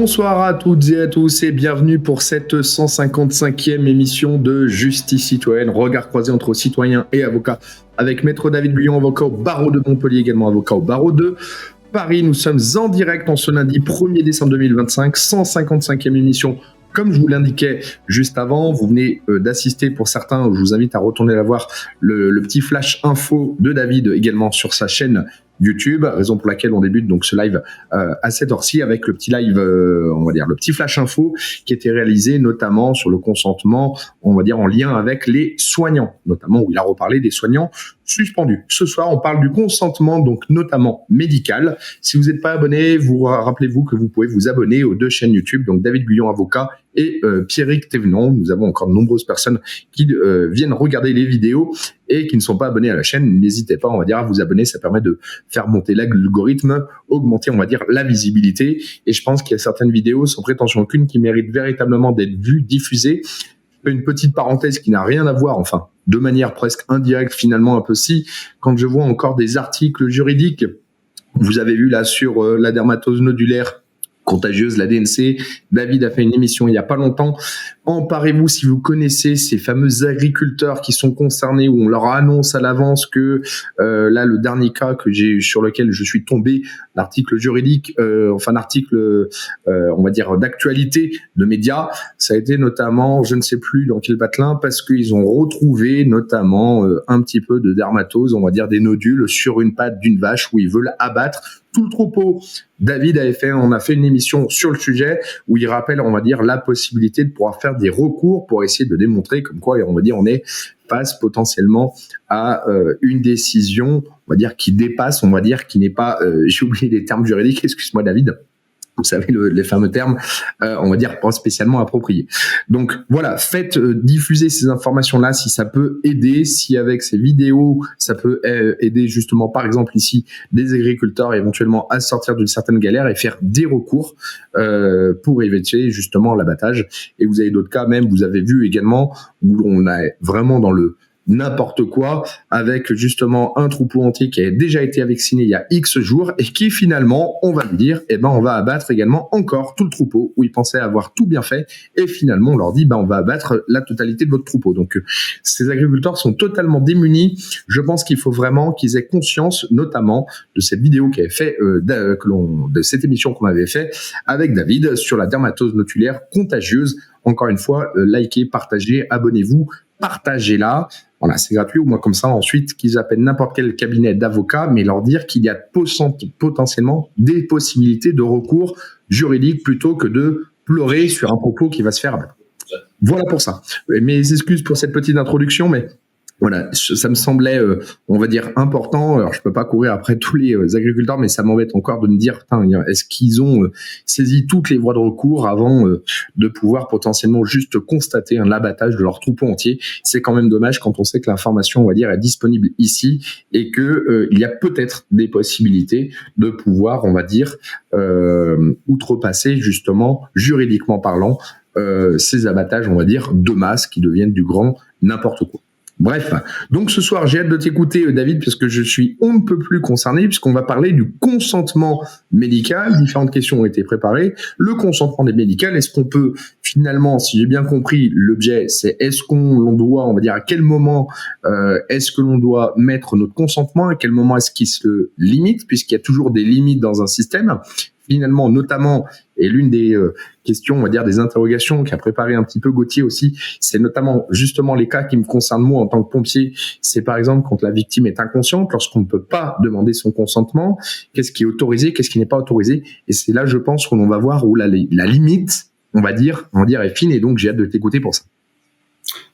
Bonsoir à toutes et à tous et bienvenue pour cette 155e émission de Justice citoyenne, regard croisé entre citoyens et avocats, avec Maître David Guyon, avocat au barreau de Montpellier, également avocat au barreau de Paris. Nous sommes en direct en ce lundi 1er décembre 2025, 155e émission. Comme je vous l'indiquais juste avant, vous venez d'assister pour certains, je vous invite à retourner la voir, le petit flash info de David également sur sa chaîne YouTube, raison pour laquelle on débute donc ce live à cette heure-ci avec le petit live, on va dire le petit flash info qui était réalisé notamment sur le consentement, on va dire en lien avec les soignants, notamment où il a reparlé des soignants suspendus. Ce soir, on parle du consentement, donc notamment médical. Si vous n'êtes pas abonné, rappelez-vous que vous pouvez vous abonner aux deux chaînes YouTube, donc David Guyon avocat et Pierrick Thévenon. Nous avons encore de nombreuses personnes qui viennent regarder les vidéos et qui ne sont pas abonnés à la chaîne. N'hésitez pas, on va dire, à vous abonner. Ça permet de faire monter l'algorithme, augmenter, on va dire, la visibilité. Et je pense qu'il y a certaines vidéos, sans prétention aucune, qui méritent véritablement d'être vues, diffusées. Une petite parenthèse qui n'a rien à voir, enfin, de manière presque indirecte, finalement, un peu si, quand je vois encore des articles juridiques, vous avez vu là sur la dermatose nodulaire contagieuse, la DNC. David a fait une émission il n'y a pas longtemps. Emparez-vous si vous connaissez ces fameux agriculteurs qui sont concernés, où on leur annonce à l'avance que là, le dernier cas sur lequel je suis tombé, l'article juridique, l'article, on va dire, d'actualité de médias, ça a été notamment, je ne sais plus dans quel patelin, parce qu'ils ont retrouvé notamment un petit peu de dermatose, on va dire des nodules sur une patte d'une vache où ils veulent abattre tout le troupeau. David on a fait une émission sur le sujet où il rappelle, on va dire, la possibilité de pouvoir faire des recours pour essayer de démontrer comme quoi, on va dire, on est face potentiellement à une décision, on va dire, qui dépasse, on va dire, qui n'est pas, j'ai oublié les termes juridiques, excuse-moi David, vous savez, les fameux termes, on va dire, pas spécialement appropriés. Donc voilà, faites diffuser ces informations-là si ça peut aider, si avec ces vidéos, ça peut aider justement, par exemple ici, des agriculteurs éventuellement à sortir d'une certaine galère et faire des recours pour éviter justement l'abattage. Et vous avez d'autres cas, même, vous avez vu également, où on est vraiment dans le n'importe quoi, avec justement un troupeau entier qui a déjà été vacciné il y a X jours et qui finalement, on va lui dire, on va abattre également encore tout le troupeau où ils pensaient avoir tout bien fait et finalement on leur dit, on va abattre la totalité de votre troupeau. Donc ces agriculteurs sont totalement démunis. Je pense qu'il faut vraiment qu'ils aient conscience, notamment de cette vidéo qui avait fait, de cette émission qu'on avait fait avec David sur la dermatose nodulaire contagieuse. Encore une fois, likez, partagez, abonnez-vous, partagez-la. Voilà, c'est gratuit, ou moi comme ça, ensuite, qu'ils appellent n'importe quel cabinet d'avocats, mais leur dire qu'il y a potentiellement des possibilités de recours juridiques plutôt que de pleurer sur un propos qui va se faire abattre. Voilà pour ça. Mes excuses pour cette petite introduction, mais voilà, ça me semblait, on va dire, important. Alors, je peux pas courir après tous les agriculteurs, mais ça m'embête encore de me dire, est-ce qu'ils ont saisi toutes les voies de recours avant de pouvoir potentiellement juste constater un abattage de leur troupeau entier. C'est quand même dommage quand on sait que l'information, on va dire, est disponible ici et que il y a peut-être des possibilités de pouvoir, on va dire, outrepasser justement, juridiquement parlant, ces abattages, on va dire, de masse qui deviennent du grand n'importe quoi. Bref, donc ce soir, j'ai hâte de t'écouter, David, parce que je suis on ne peut plus concerné, puisqu'on va parler du consentement médical. Différentes questions ont été préparées. Le consentement médical, est-ce qu'on peut finalement, si j'ai bien compris, l'objet, c'est est-ce qu'on doit, on va dire, à quel moment est-ce que l'on doit mettre notre consentement, à quel moment est-ce qu'il se limite, puisqu'il y a toujours des limites dans un système. Finalement, notamment, et l'une des questions, on va dire des interrogations qu'a préparé un petit peu Gauthier aussi, c'est notamment justement les cas qui me concernent moi en tant que pompier. C'est par exemple quand la victime est inconsciente, lorsqu'on ne peut pas demander son consentement, qu'est-ce qui est autorisé, qu'est-ce qui n'est pas autorisé. Et c'est là, je pense, qu'on va voir où la limite, on va dire, est fine. Et donc, j'ai hâte de t'écouter pour ça.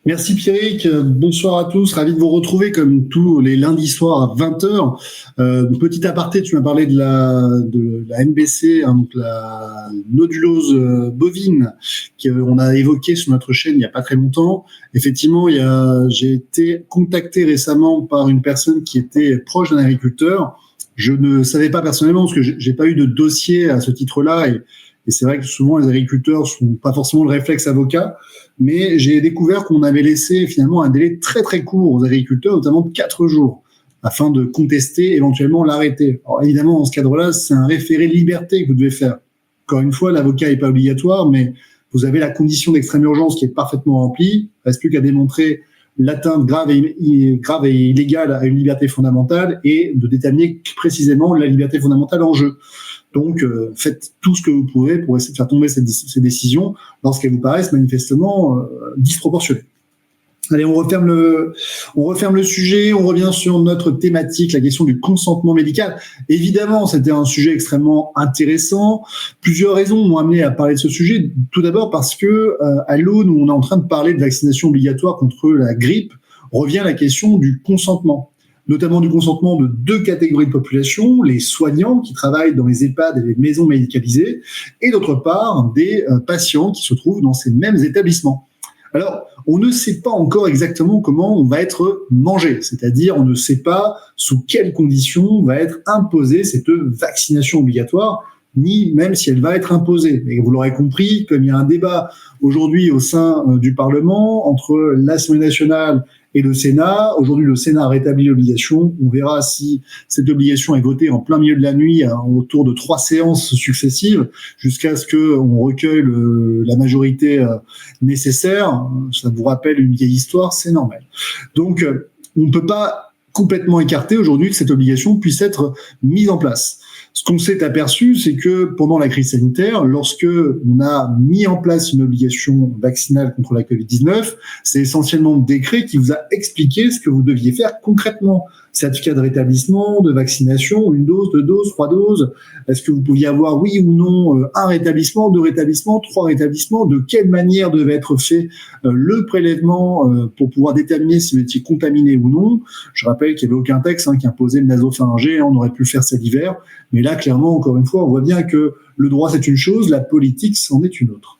Merci Pierrick, bonsoir à tous, ravi de vous retrouver comme tous les lundis soirs à 20h. Petit aparté, tu m'as parlé de la NBC, donc la nodulose bovine qu'on a évoquée sur notre chaîne il n'y a pas très longtemps. Effectivement, j'ai été contacté récemment par une personne qui était proche d'un agriculteur. Je ne savais pas personnellement parce que j'ai pas eu de dossier à ce titre-là et c'est vrai que souvent les agriculteurs sont pas forcément le réflexe avocat, mais j'ai découvert qu'on avait laissé finalement un délai très très court aux agriculteurs, notamment de 4 jours, afin de contester éventuellement l'arrêté. Alors évidemment, dans ce cadre-là, c'est un référé liberté que vous devez faire. encore une fois, l'avocat n'est pas obligatoire, mais vous avez la condition d'extrême urgence qui est parfaitement remplie. Il ne reste plus qu'à démontrer l'atteinte grave et illégale à une liberté fondamentale et de déterminer précisément la liberté fondamentale en jeu. Donc, faites tout ce que vous pouvez pour essayer de faire tomber ces décisions lorsqu'elles vous paraissent manifestement disproportionnées. Allez, on referme le sujet, on revient sur notre thématique, la question du consentement médical. Évidemment, c'était un sujet extrêmement intéressant. Plusieurs raisons m'ont amené à parler de ce sujet. Tout d'abord parce que, à l'aune où on est en train de parler de vaccination obligatoire contre la grippe, revient la question du consentement, notamment du consentement de deux catégories de population, les soignants qui travaillent dans les EHPAD et les maisons médicalisées, et d'autre part, des patients qui se trouvent dans ces mêmes établissements. Alors, on ne sait pas encore exactement comment on va être mangé, c'est-à-dire on ne sait pas sous quelles conditions va être imposée cette vaccination obligatoire, ni même si elle va être imposée. Et vous l'aurez compris, comme il y a un débat aujourd'hui au sein du Parlement entre l'Assemblée nationale et le Sénat. Aujourd'hui, le Sénat a rétabli l'obligation. On verra si cette obligation est votée en plein milieu de la nuit, autour de 3 séances successives, jusqu'à ce qu'on recueille la majorité nécessaire. Ça vous rappelle une vieille histoire, c'est normal. Donc, on ne peut pas complètement écarter aujourd'hui que cette obligation puisse être mise en place. Ce qu'on s'est aperçu, c'est que pendant la crise sanitaire, lorsque on a mis en place une obligation vaccinale contre la Covid-19, c'est essentiellement le décret qui vous a expliqué ce que vous deviez faire concrètement. Certificat de rétablissement, de vaccination, 1 dose, 2 doses, 3 doses. Est-ce que vous pouviez avoir, oui ou non, 1 rétablissement, 2 rétablissements, 3 rétablissements? De quelle manière devait être fait le prélèvement pour pouvoir déterminer si vous étiez contaminé ou non? Je rappelle qu'il n'y avait aucun texte qui imposait le nasopharyngée, on aurait pu le faire cet hiver. Mais là, clairement, encore une fois, on voit bien que le droit, c'est une chose, la politique, c'en est une autre.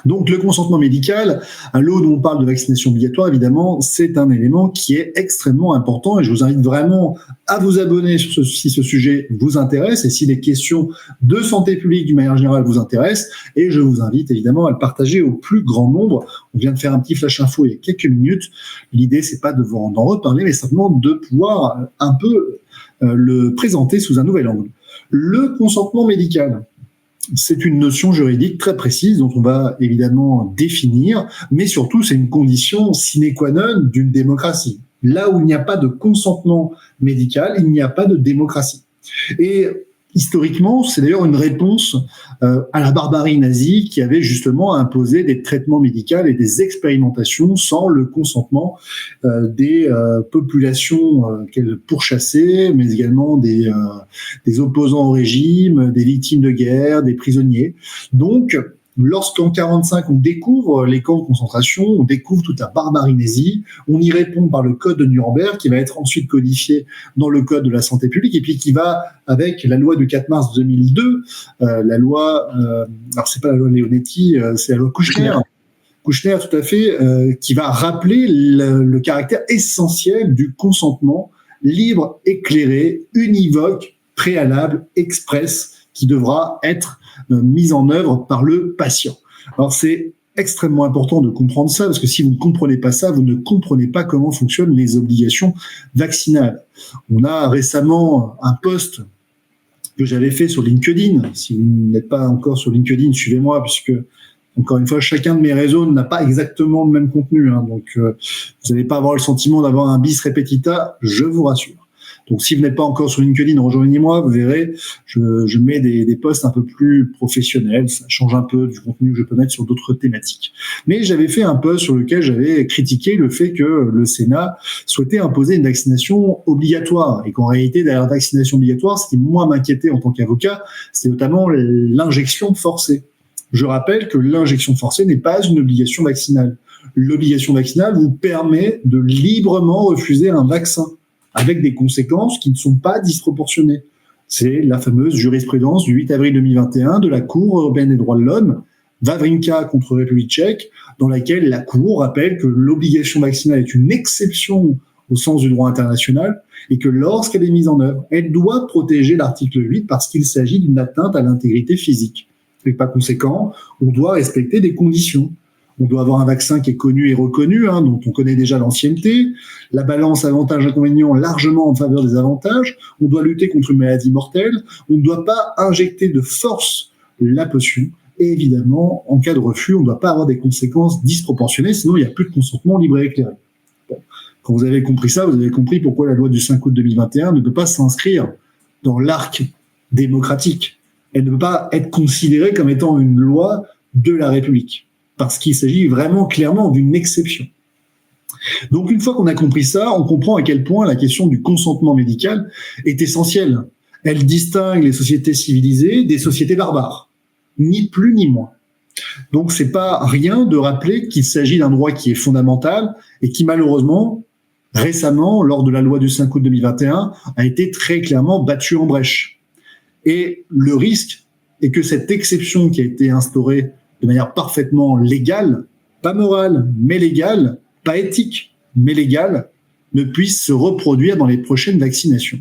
Donc, le consentement médical, à l'aune où on parle de vaccination obligatoire, évidemment, c'est un élément qui est extrêmement important et je vous invite vraiment à vous abonner si ce sujet vous intéresse et si les questions de santé publique d'une manière générale vous intéressent. Et je vous invite évidemment à le partager au plus grand nombre. On vient de faire un petit flash info il y a quelques minutes. L'idée, c'est pas d'en reparler, mais simplement de pouvoir un peu le présenter sous un nouvel angle. Le consentement médical, c'est une notion juridique très précise dont on va évidemment définir, mais surtout c'est une condition sine qua non d'une démocratie. Là où il n'y a pas de consentement médical, il n'y a pas de démocratie. Et historiquement, c'est d'ailleurs une réponse à la barbarie nazie qui avait justement imposé des traitements médicaux et des expérimentations sans le consentement des populations qu'elle pourchassait, mais également des opposants au régime, des victimes de guerre, des prisonniers. Donc, lorsqu'en 1945, on découvre les camps de concentration, on découvre toute la barbarie nazie, on y répond par le code de Nuremberg, qui va être ensuite codifié dans le code de la santé publique, et puis qui va, avec la loi du 4 mars 2002, la loi, alors c'est pas la loi Leonetti, c'est la loi Kouchner, tout à fait, qui va rappeler le caractère essentiel du consentement libre, éclairé, univoque, préalable, express, qui devra être mise en œuvre par le patient. Alors c'est extrêmement important de comprendre ça, parce que si vous ne comprenez pas ça, vous ne comprenez pas comment fonctionnent les obligations vaccinales. On a récemment un post que j'avais fait sur LinkedIn. Si vous n'êtes pas encore sur LinkedIn, suivez-moi, puisque encore une fois, chacun de mes réseaux n'a pas exactement le même contenu, donc vous n'allez pas avoir le sentiment d'avoir un bis repetita, je vous rassure. Donc, si vous n'êtes pas encore sur LinkedIn, rejoignez-moi, vous verrez, je mets des posts un peu plus professionnels, ça change un peu du contenu que je peux mettre sur d'autres thématiques. Mais j'avais fait un post sur lequel j'avais critiqué le fait que le Sénat souhaitait imposer une vaccination obligatoire, et qu'en réalité, derrière la vaccination obligatoire, ce qui, moi, m'inquiétait en tant qu'avocat, c'était notamment l'injection forcée. Je rappelle que l'injection forcée n'est pas une obligation vaccinale. L'obligation vaccinale vous permet de librement refuser un vaccin, avec des conséquences qui ne sont pas disproportionnées. C'est la fameuse jurisprudence du 8 avril 2021 de la Cour européenne des droits de l'homme, Wawrinka contre République tchèque, dans laquelle la Cour rappelle que l'obligation vaccinale est une exception au sens du droit international et que lorsqu'elle est mise en œuvre, elle doit protéger l'article 8 parce qu'il s'agit d'une atteinte à l'intégrité physique. Et par conséquent, on doit respecter des conditions. On doit avoir un vaccin qui est connu et reconnu, dont on connaît déjà l'ancienneté, la balance avantages-inconvénients largement en faveur des avantages, on doit lutter contre une maladie mortelle, on ne doit pas injecter de force la potion. Et évidemment, en cas de refus, on ne doit pas avoir des conséquences disproportionnées, sinon il n'y a plus de consentement libre et éclairé. Bon. Quand vous avez compris ça, vous avez compris pourquoi la loi du 5 août 2021 ne peut pas s'inscrire dans l'arc démocratique. Elle ne peut pas être considérée comme étant une loi de la République, parce qu'il s'agit vraiment clairement d'une exception. Donc une fois qu'on a compris ça, on comprend à quel point la question du consentement médical est essentielle. Elle distingue les sociétés civilisées des sociétés barbares, ni plus ni moins. Donc c'est pas rien de rappeler qu'il s'agit d'un droit qui est fondamental et qui malheureusement, récemment, lors de la loi du 5 août 2021, a été très clairement battu en brèche. Et le risque est que cette exception qui a été instaurée de manière parfaitement légale, pas morale, mais légale, pas éthique, mais légale, ne puisse se reproduire dans les prochaines vaccinations.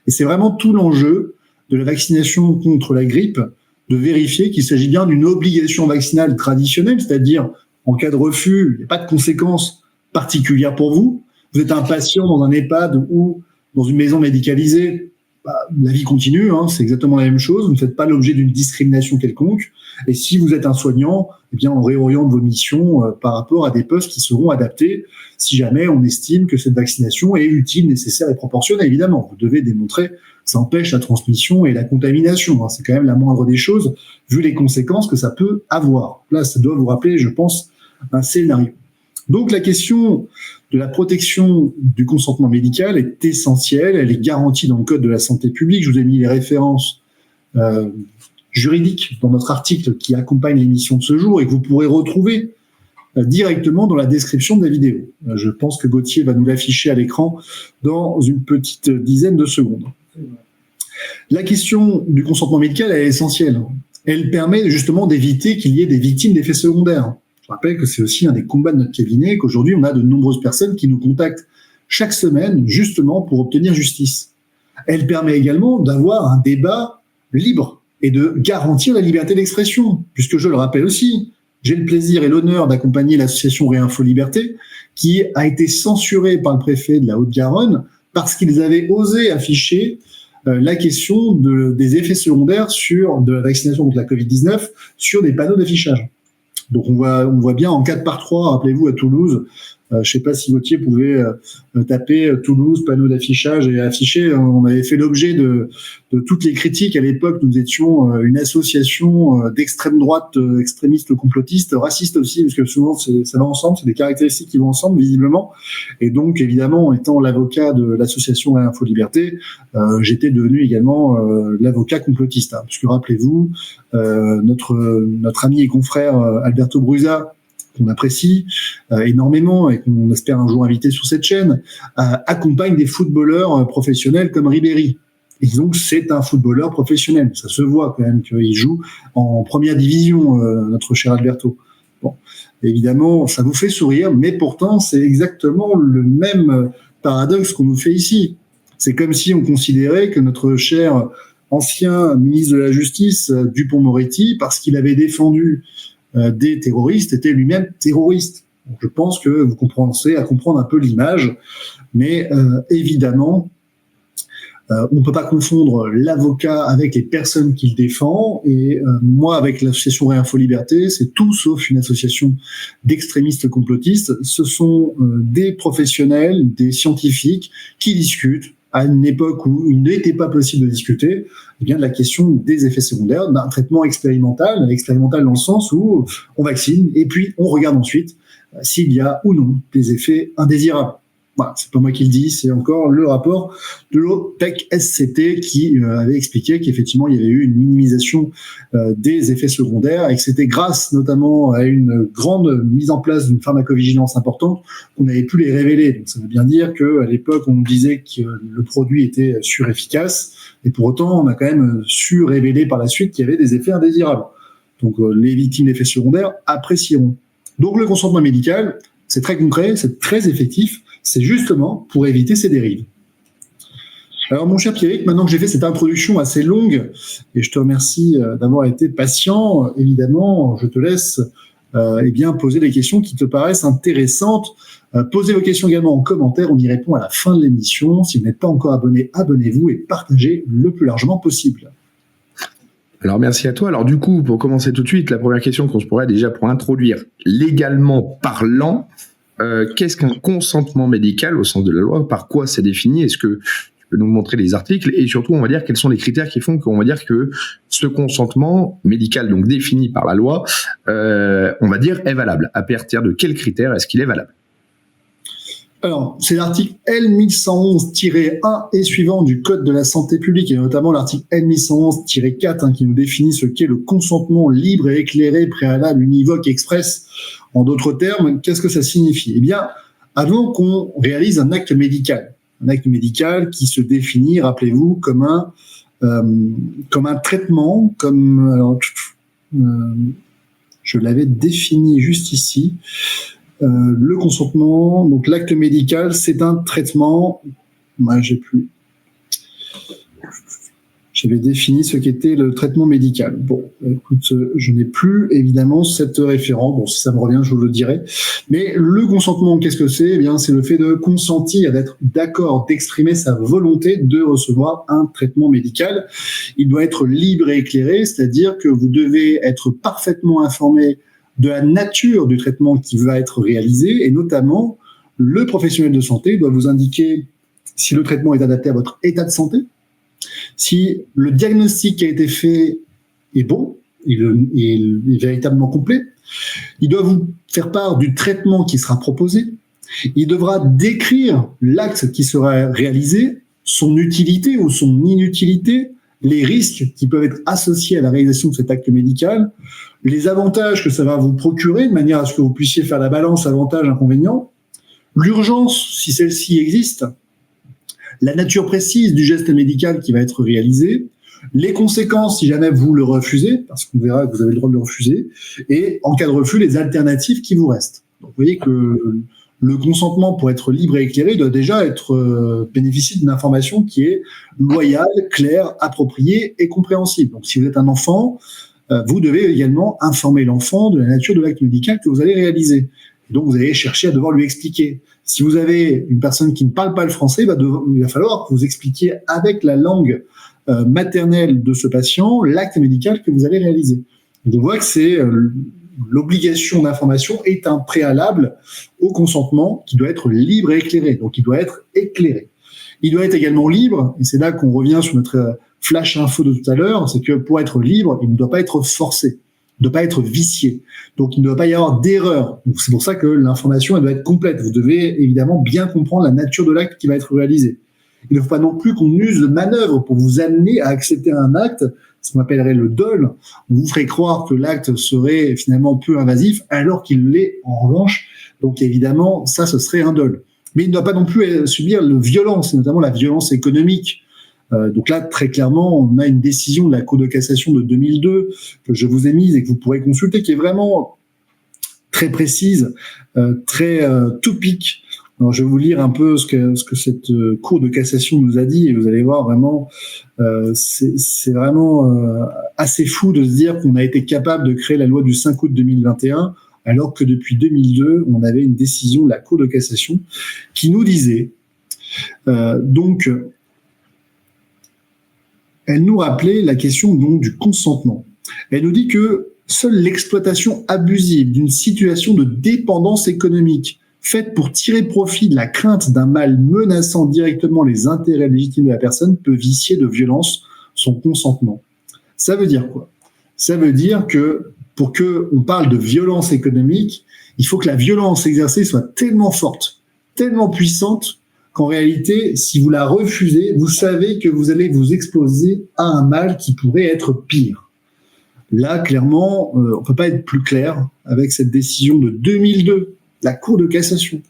Et c'est vraiment tout l'enjeu de la vaccination contre la grippe, de vérifier qu'il s'agit bien d'une obligation vaccinale traditionnelle, c'est-à-dire en cas de refus, il n'y a pas de conséquences particulières pour vous. Vous êtes un patient dans un EHPAD ou dans une maison médicalisée, la vie continue, c'est exactement la même chose. Vous ne faites pas l'objet d'une discrimination quelconque. Et si vous êtes un soignant, eh bien, on réoriente vos missions par rapport à des postes qui seront adaptés si jamais on estime que cette vaccination est utile, nécessaire et proportionnée. Évidemment, vous devez démontrer que ça empêche la transmission et la contamination. C'est quand même la moindre des choses, vu les conséquences que ça peut avoir. Là, ça doit vous rappeler, je pense, un scénario. Donc la question de la protection du consentement médical est essentielle, elle est garantie dans le Code de la santé publique. Je vous ai mis les références juridiques dans notre article qui accompagne l'émission de ce jour et que vous pourrez retrouver directement dans la description de la vidéo. Je pense que Gauthier va nous l'afficher à l'écran dans une petite dizaine de secondes. La question du consentement médical elle est essentielle. Elle permet justement d'éviter qu'il y ait des victimes d'effets secondaires. Je rappelle que c'est aussi un des combats de notre cabinet, qu'aujourd'hui, on a de nombreuses personnes qui nous contactent chaque semaine, justement, pour obtenir justice. Elle permet également d'avoir un débat libre et de garantir la liberté d'expression, puisque je le rappelle aussi, j'ai le plaisir et l'honneur d'accompagner l'association Réinfo Liberté, qui a été censurée par le préfet de la Haute-Garonne parce qu'ils avaient osé afficher la question des effets secondaires de la vaccination contre la Covid-19 sur des panneaux d'affichage. Donc on voit bien en 4x3, rappelez-vous à Toulouse, je ne sais pas si Gauthier pouvait taper Toulouse, panneau d'affichage et afficher. On avait fait l'objet de toutes les critiques à l'époque. Nous étions une association d'extrême droite, extrémistes, complotistes, racistes aussi, parce que souvent ça va ensemble, c'est des caractéristiques qui vont ensemble visiblement. Et donc évidemment, en étant l'avocat de l'association Réinfo Liberté, j'étais devenu également l'avocat complotiste, puisque rappelez-vous, notre ami et confrère Alberto Brusa, qu'on apprécie énormément et qu'on espère un jour inviter sur cette chaîne, accompagne des footballeurs professionnels comme Ribéry. Et donc, c'est un footballeur professionnel. Ça se voit quand même qu'il joue en première division, notre cher Alberto. Bon, évidemment, ça vous fait sourire, mais pourtant, c'est exactement le même paradoxe qu'on nous fait ici. C'est comme si on considérait que notre cher ancien ministre de la Justice, Dupond-Moretti, parce qu'il avait défendu des terroristes, était lui-même terroriste. Donc, je pense que vous commencez à comprendre un peu l'image, mais évidemment, on ne peut pas confondre l'avocat avec les personnes qu'il défend, et moi, avec l'association Réinfo Liberté, c'est tout sauf une association d'extrémistes complotistes. Ce sont des professionnels, des scientifiques qui discutent à une époque où il n'était pas possible de discuter, eh bien, de la question des effets secondaires, d'un traitement expérimental dans le sens où on vaccine et puis on regarde ensuite s'il y a ou non des effets indésirables. Voilà, c'est pas moi qui le dis, c'est encore le rapport de l'OPEC SCT qui avait expliqué qu'effectivement il y avait eu une minimisation des effets secondaires et que c'était grâce notamment à une grande mise en place d'une pharmacovigilance importante qu'on avait pu les révéler. Donc ça veut bien dire qu'à l'époque on disait que le produit était surefficace et pour autant on a quand même su révéler par la suite qu'il y avait des effets indésirables. Donc les victimes d'effets secondaires apprécieront. Donc le consentement médical, c'est très concret, c'est très effectif. C'est justement pour éviter ces dérives. Alors mon cher Pierrick, maintenant que j'ai fait cette introduction assez longue, et je te remercie d'avoir été patient, évidemment, je te laisse poser les questions qui te paraissent intéressantes. Posez vos questions également en commentaire, on y répond à la fin de l'émission. Si vous n'êtes pas encore abonné, abonnez-vous et partagez le plus largement possible. Alors merci à toi. Alors du coup, pour commencer tout de suite, la première question qu'on se pourrait déjà pour introduire légalement parlant, qu'est-ce qu'un consentement médical au sens de la loi? Par quoi c'est défini? Est-ce que tu peux nous montrer les articles? Et surtout, on va dire quels sont les critères qui font qu'on va dire que ce consentement médical, donc défini par la loi, on va dire est valable. À partir de quels critères est-ce qu'il est valable? Alors, c'est l'article L1111-1 et suivant du Code de la santé publique, et notamment l'article L1111-4 qui nous définit ce qu'est le consentement libre et éclairé, préalable, univoque, express. En d'autres termes, qu'est-ce que ça signifie? Eh bien, avant qu'on réalise un acte médical qui se définit, rappelez-vous, comme un traitement, je l'avais défini juste ici. Le consentement, donc l'acte médical, c'est un traitement. Moi, j'avais défini ce qu'était le traitement médical. Bon, écoute, je n'ai plus évidemment cette référence. Bon, si ça me revient, je vous le dirai. Mais le consentement, qu'est-ce que c'est? Eh bien, c'est le fait de consentir, d'être d'accord, d'exprimer sa volonté de recevoir un traitement médical. Il doit être libre et éclairé, c'est-à-dire que vous devez être parfaitement informé de la nature du traitement qui va être réalisé, et notamment, le professionnel de santé doit vous indiquer si le traitement est adapté à votre état de santé, si le diagnostic qui a été fait est bon, est véritablement complet. Il doit vous faire part du traitement qui sera proposé. Il devra décrire l'acte qui sera réalisé, son utilité ou son inutilité, les risques qui peuvent être associés à la réalisation de cet acte médical, les avantages que ça va vous procurer, de manière à ce que vous puissiez faire la balance avantages-inconvénients, l'urgence, si celle-ci existe, la nature précise du geste médical qui va être réalisé, les conséquences si jamais vous le refusez, parce qu'on verra que vous avez le droit de le refuser, et en cas de refus, les alternatives qui vous restent. Donc vous voyez que le consentement pour être libre et éclairé doit déjà être bénéficier d'une information qui est loyale, claire, appropriée et compréhensible. Donc si vous êtes un enfant, vous devez également informer l'enfant de la nature de l'acte médical que vous allez réaliser. Et donc vous allez chercher à devoir lui expliquer. Si vous avez une personne qui ne parle pas le français, il va falloir que vous expliquiez avec la langue maternelle de ce patient l'acte médical que vous allez réaliser. Donc on voit que c'est l'obligation d'information est un préalable au consentement qui doit être libre et éclairé. Donc il doit être éclairé. Il doit être également libre, et c'est là qu'on revient sur notre flash info de tout à l'heure, c'est que pour être libre, il ne doit pas être forcé, il ne doit pas être vicié. Donc il ne doit pas y avoir d'erreur. Donc c'est pour ça que l'information elle doit être complète. Vous devez évidemment bien comprendre la nature de l'acte qui va être réalisé. Il ne faut pas non plus qu'on use de manœuvre pour vous amener à accepter un acte, ce qu'on appellerait le dol. On vous ferait croire que l'acte serait finalement peu invasif, alors qu'il l'est en revanche. Donc évidemment, ça, ce serait un dol. Mais il ne doit pas non plus subir de violence, notamment la violence économique. Donc là, très clairement, on a une décision de la Cour de cassation de 2002 que je vous ai mise et que vous pourrez consulter, qui est vraiment très précise, très topique. Alors, je vais vous lire un peu ce que cette Cour de cassation nous a dit, et vous allez voir vraiment, c'est vraiment assez fou de se dire qu'on a été capable de créer la loi du 5 août 2021, alors que depuis 2002, on avait une décision de la Cour de cassation qui nous disait, donc, elle nous rappelait la question donc du consentement. Elle nous dit que seule l'exploitation abusive d'une situation de dépendance économique faite pour tirer profit de la crainte d'un mal menaçant directement les intérêts légitimes de la personne peut vicier de violence son consentement. Ça veut dire quoi? Ça veut dire que pour qu'on parle de violence économique, il faut que la violence exercée soit tellement forte, tellement puissante, qu'en réalité, si vous la refusez, vous savez que vous allez vous exposer à un mal qui pourrait être pire. Là, clairement, on peut pas être plus clair avec cette décision de 2002, la Cour de cassation,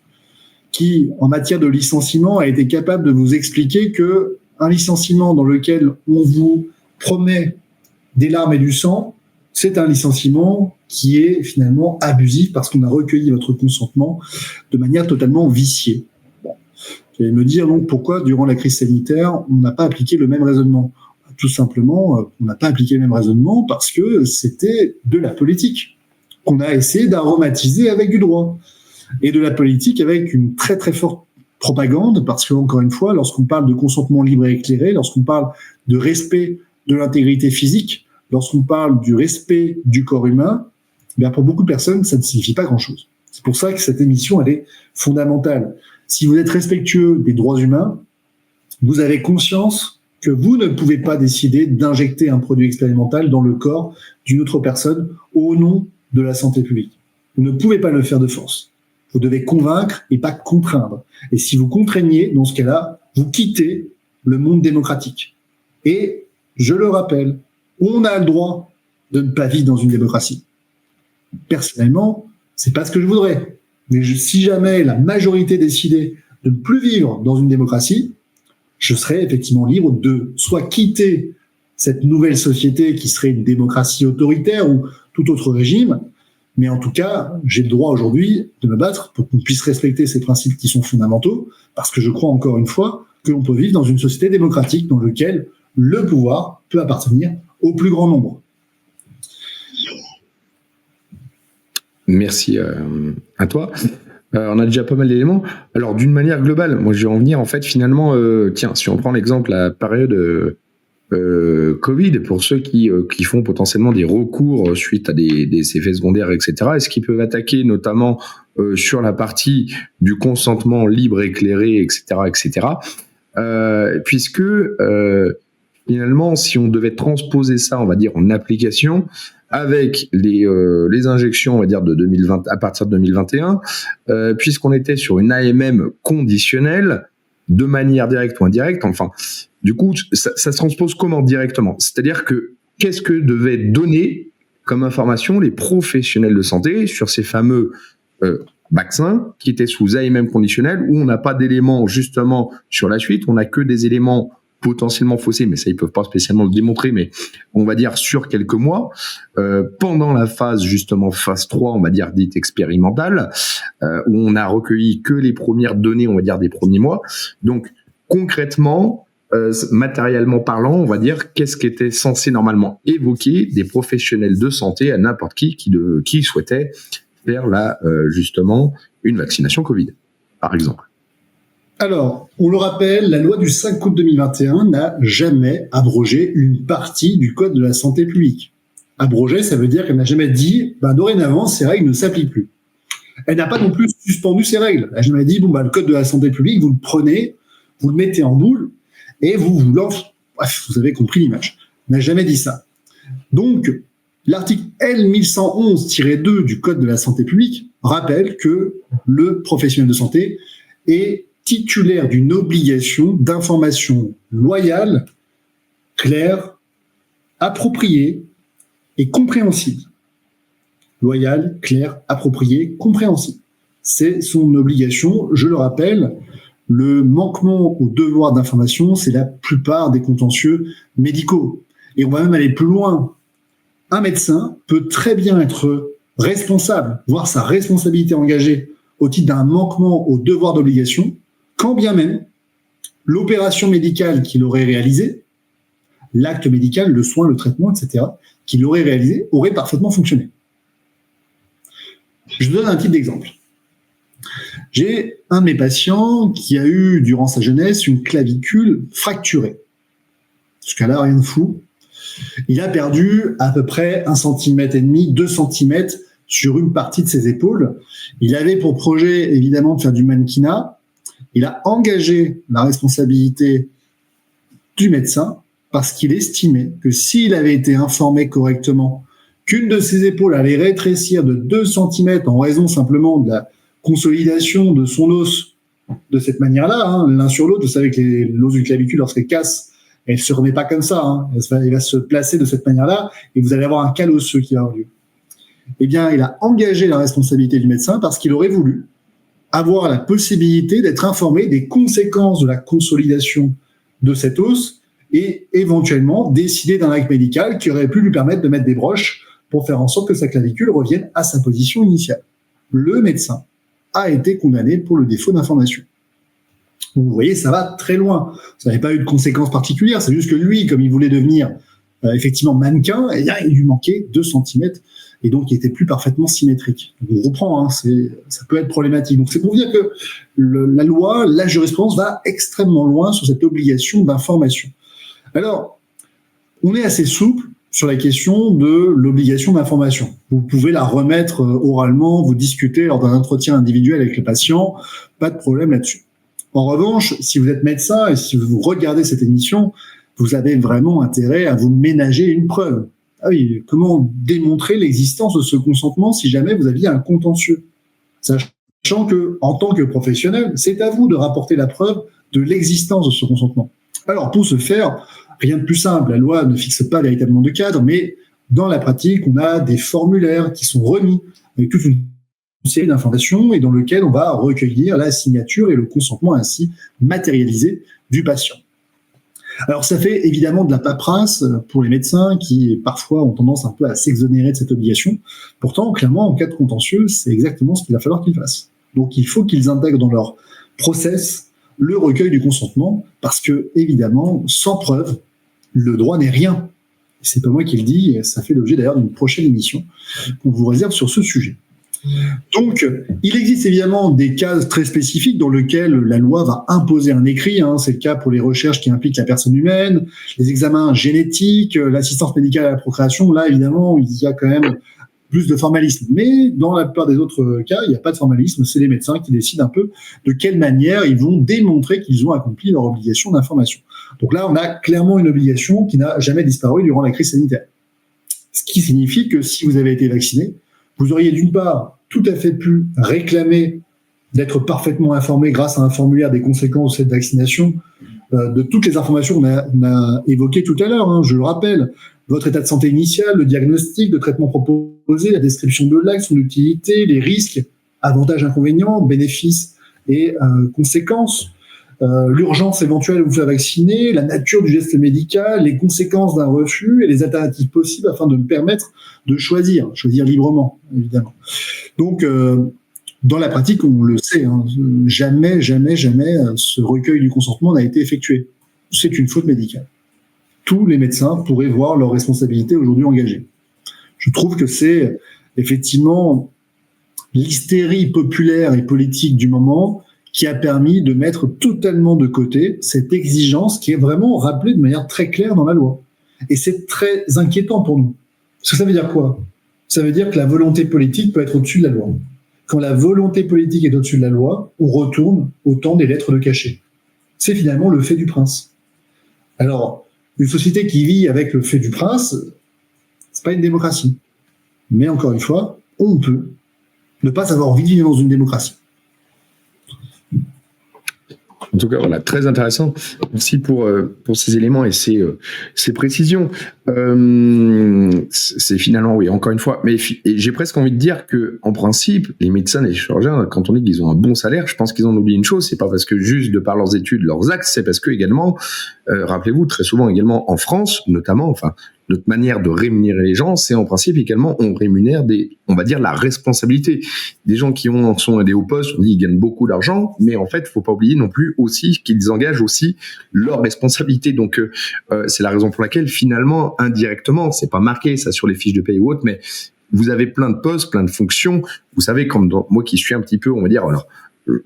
qui, en matière de licenciement, a été capable de vous expliquer que un licenciement dans lequel on vous promet des larmes et du sang, c'est un licenciement qui est finalement abusif parce qu'on a recueilli votre consentement de manière totalement viciée. Vous allez me dire donc pourquoi, durant la crise sanitaire, on n'a pas appliqué le même raisonnement. Tout simplement, on n'a pas appliqué le même raisonnement parce que c'était de la politique qu'on a essayé d'aromatiser avec du droit. Et de la politique avec une très très forte propagande, parce que, encore une fois, lorsqu'on parle de consentement libre et éclairé, lorsqu'on parle de respect de l'intégrité physique, lorsqu'on parle du respect du corps humain, bien pour beaucoup de personnes, ça ne signifie pas grand-chose. C'est pour ça que cette émission, elle est fondamentale. Si vous êtes respectueux des droits humains, vous avez conscience que vous ne pouvez pas décider d'injecter un produit expérimental dans le corps d'une autre personne au nom de la santé publique. Vous ne pouvez pas le faire de force. Vous devez convaincre et pas contraindre. Et si vous contraignez, dans ce cas-là, vous quittez le monde démocratique. Et, je le rappelle, on a le droit de ne pas vivre dans une démocratie. Personnellement, c'est pas ce que je voudrais. Mais si jamais la majorité décidait de ne plus vivre dans une démocratie, je serais effectivement libre de soit quitter cette nouvelle société qui serait une démocratie autoritaire ou tout autre régime, mais en tout cas, j'ai le droit aujourd'hui de me battre pour qu'on puisse respecter ces principes qui sont fondamentaux, parce que je crois encore une fois que l'on peut vivre dans une société démocratique dans laquelle le pouvoir peut appartenir au plus grand nombre. Merci à toi. On a déjà pas mal d'éléments. Alors, d'une manière globale, moi, je vais en venir, en fait, finalement, tiens, si on prend l'exemple, la période Covid, pour ceux qui font potentiellement des recours suite à des effets secondaires, etc., est-ce qu'ils peuvent attaquer notamment sur la partie du consentement libre, éclairé, etc., puisque finalement, si on devait transposer ça, on va dire, en application, avec les injections, on va dire, de 2020, à partir de 2021, puisqu'on était sur une AMM conditionnelle, de manière directe ou indirecte, enfin, du coup, ça se transpose comment directement? C'est-à-dire que, qu'est-ce que devaient donner comme information les professionnels de santé sur ces fameux vaccins qui étaient sous AMM conditionnel, où on n'a pas d'éléments justement sur la suite, on n'a que des éléments potentiellement faussés, mais ça ils peuvent pas spécialement le démontrer, mais on va dire sur quelques mois, pendant la phase justement phase 3, on va dire dite expérimentale, où on a recueilli que les premières données, on va dire des premiers mois. Donc concrètement, matériellement parlant, on va dire qu'est-ce qui était censé normalement évoquer des professionnels de santé à n'importe qui souhaitait faire justement une vaccination Covid, par exemple. Alors, on le rappelle, la loi du 5 août 2021 n'a jamais abrogé une partie du Code de la santé publique. Abroger, ça veut dire qu'elle n'a jamais dit, dorénavant, ces règles ne s'appliquent plus. Elle n'a pas non plus suspendu ces règles. Elle n'a jamais dit, le Code de la santé publique, vous le prenez, vous le mettez en boule, et vous lancez. Bref, vous avez compris l'image. Elle n'a jamais dit ça. Donc, l'article L1111-2 du Code de la santé publique rappelle que le professionnel de santé est titulaire d'une obligation d'information loyale, claire, appropriée et compréhensible. Loyale, claire, appropriée, compréhensible. C'est son obligation. Je le rappelle, le manquement au devoir d'information, c'est la plupart des contentieux médicaux. Et on va même aller plus loin. Un médecin peut très bien être responsable, voire sa responsabilité engagée au titre d'un manquement au devoir d'obligation, quand bien même l'opération médicale qu'il aurait réalisée, l'acte médical, le soin, le traitement, etc., qu'il aurait réalisé, aurait parfaitement fonctionné. Je vous donne un type d'exemple. J'ai un de mes patients qui a eu, durant sa jeunesse, une clavicule fracturée. Jusqu'à là, rien de fou. Il a perdu à peu près 1,5 cm, 2 cm sur une partie de ses épaules. Il avait pour projet, évidemment, de faire du mannequinat. Il a engagé la responsabilité du médecin parce qu'il estimait que s'il avait été informé correctement qu'une de ses épaules allait rétrécir de 2 cm en raison simplement de la consolidation de son os de cette manière-là, l'un sur l'autre, vous savez que l'os d'une clavicule, lorsqu'elle casse, elle ne se remet pas comme ça, elle va se placer de cette manière-là et vous allez avoir un cal osseux qui va avoir lieu. Eh bien, il a engagé la responsabilité du médecin parce qu'il aurait voulu avoir la possibilité d'être informé des conséquences de la consolidation de cet os et éventuellement décider d'un acte médical qui aurait pu lui permettre de mettre des broches pour faire en sorte que sa clavicule revienne à sa position initiale. Le médecin a été condamné pour le défaut d'information. Donc vous voyez, ça va très loin. Ça n'avait pas eu de conséquences particulières, c'est juste que lui, comme il voulait devenir effectivement mannequin, et là, il lui manquait 2 cm et donc il était plus parfaitement symétrique. Donc, on reprend, ça peut être problématique. Donc c'est pour dire que la loi, la jurisprudence va extrêmement loin sur cette obligation d'information. Alors, on est assez souple sur la question de l'obligation d'information. Vous pouvez la remettre oralement, vous discutez lors d'un entretien individuel avec le patient, pas de problème là-dessus. En revanche, si vous êtes médecin et si vous regardez cette émission, vous avez vraiment intérêt à vous ménager une preuve. Ah oui, comment démontrer l'existence de ce consentement si jamais vous aviez un contentieux? Sachant que, en tant que professionnel, c'est à vous de rapporter la preuve de l'existence de ce consentement. Alors, pour ce faire, rien de plus simple. La loi ne fixe pas véritablement de cadre, mais dans la pratique, on a des formulaires qui sont remis avec toute une série d'informations et dans lequel on va recueillir la signature et le consentement ainsi matérialisé du patient. Alors, ça fait évidemment de la paperasse pour les médecins qui, parfois, ont tendance un peu à s'exonérer de cette obligation. Pourtant, clairement, en cas de contentieux, c'est exactement ce qu'il va falloir qu'ils fassent. Donc, il faut qu'ils intègrent dans leur process le recueil du consentement parce que, évidemment, sans preuve, le droit n'est rien. C'est pas moi qui le dis, ça fait l'objet d'ailleurs d'une prochaine émission qu'on vous réserve sur ce sujet. Donc, il existe évidemment des cas très spécifiques dans lesquels la loi va imposer un écrit. C'est le cas pour les recherches qui impliquent la personne humaine, les examens génétiques, l'assistance médicale à la procréation. Là, évidemment, il y a quand même plus de formalisme. Mais dans la plupart des autres cas, il n'y a pas de formalisme. C'est les médecins qui décident un peu de quelle manière ils vont démontrer qu'ils ont accompli leur obligation d'information. Donc là, on a clairement une obligation qui n'a jamais disparu durant la crise sanitaire. Ce qui signifie que si vous avez été vacciné, vous auriez d'une part tout à fait pu réclamer d'être parfaitement informé grâce à un formulaire des conséquences de cette vaccination, de toutes les informations qu'on a évoquées tout à l'heure, je le rappelle, votre état de santé initial, le diagnostic, le traitement proposé, la description de l'acte, son utilité, les risques, avantages, inconvénients, bénéfices et conséquences, l'urgence éventuelle de vous faire vacciner, la nature du geste médical, les conséquences d'un refus et les alternatives possibles afin de me permettre de choisir librement, évidemment. Donc, dans la pratique, on le sait, jamais ce recueil du consentement n'a été effectué. C'est une faute médicale. Tous les médecins pourraient voir leur responsabilité aujourd'hui engagée. Je trouve que c'est effectivement l'hystérie populaire et politique du moment qui a permis de mettre totalement de côté cette exigence qui est vraiment rappelée de manière très claire dans la loi. Et c'est très inquiétant pour nous. Parce que ça veut dire quoi? Ça veut dire que la volonté politique peut être au-dessus de la loi. Quand la volonté politique est au-dessus de la loi, on retourne au temps des lettres de cachet. C'est finalement le fait du prince. Alors, une société qui vit avec le fait du prince, c'est pas une démocratie. Mais encore une fois, on peut ne pas avoir envie de vivre dans une démocratie. En tout cas, voilà, très intéressant. Merci pour ces éléments et ces précisions. C'est finalement, oui, encore une fois, mais j'ai presque envie de dire que, en principe, les médecins et les chirurgiens, quand on dit qu'ils ont un bon salaire, je pense qu'ils en oublient une chose, c'est pas parce que juste de par leurs études, leurs actes, c'est parce que également, rappelez-vous, très souvent également en France, notamment, notre manière de rémunérer les gens, c'est en principe également, on rémunère on va dire la responsabilité. Des gens qui sont à des hauts postes, on dit ils gagnent beaucoup d'argent, mais en fait, faut pas oublier non plus aussi qu'ils engagent aussi leurs responsabilités. Donc, c'est la raison pour laquelle finalement, indirectement, c'est pas marqué ça sur les fiches de paye ou autre, mais vous avez plein de postes, plein de fonctions. Vous savez, comme moi qui suis un petit peu, on va dire, alors,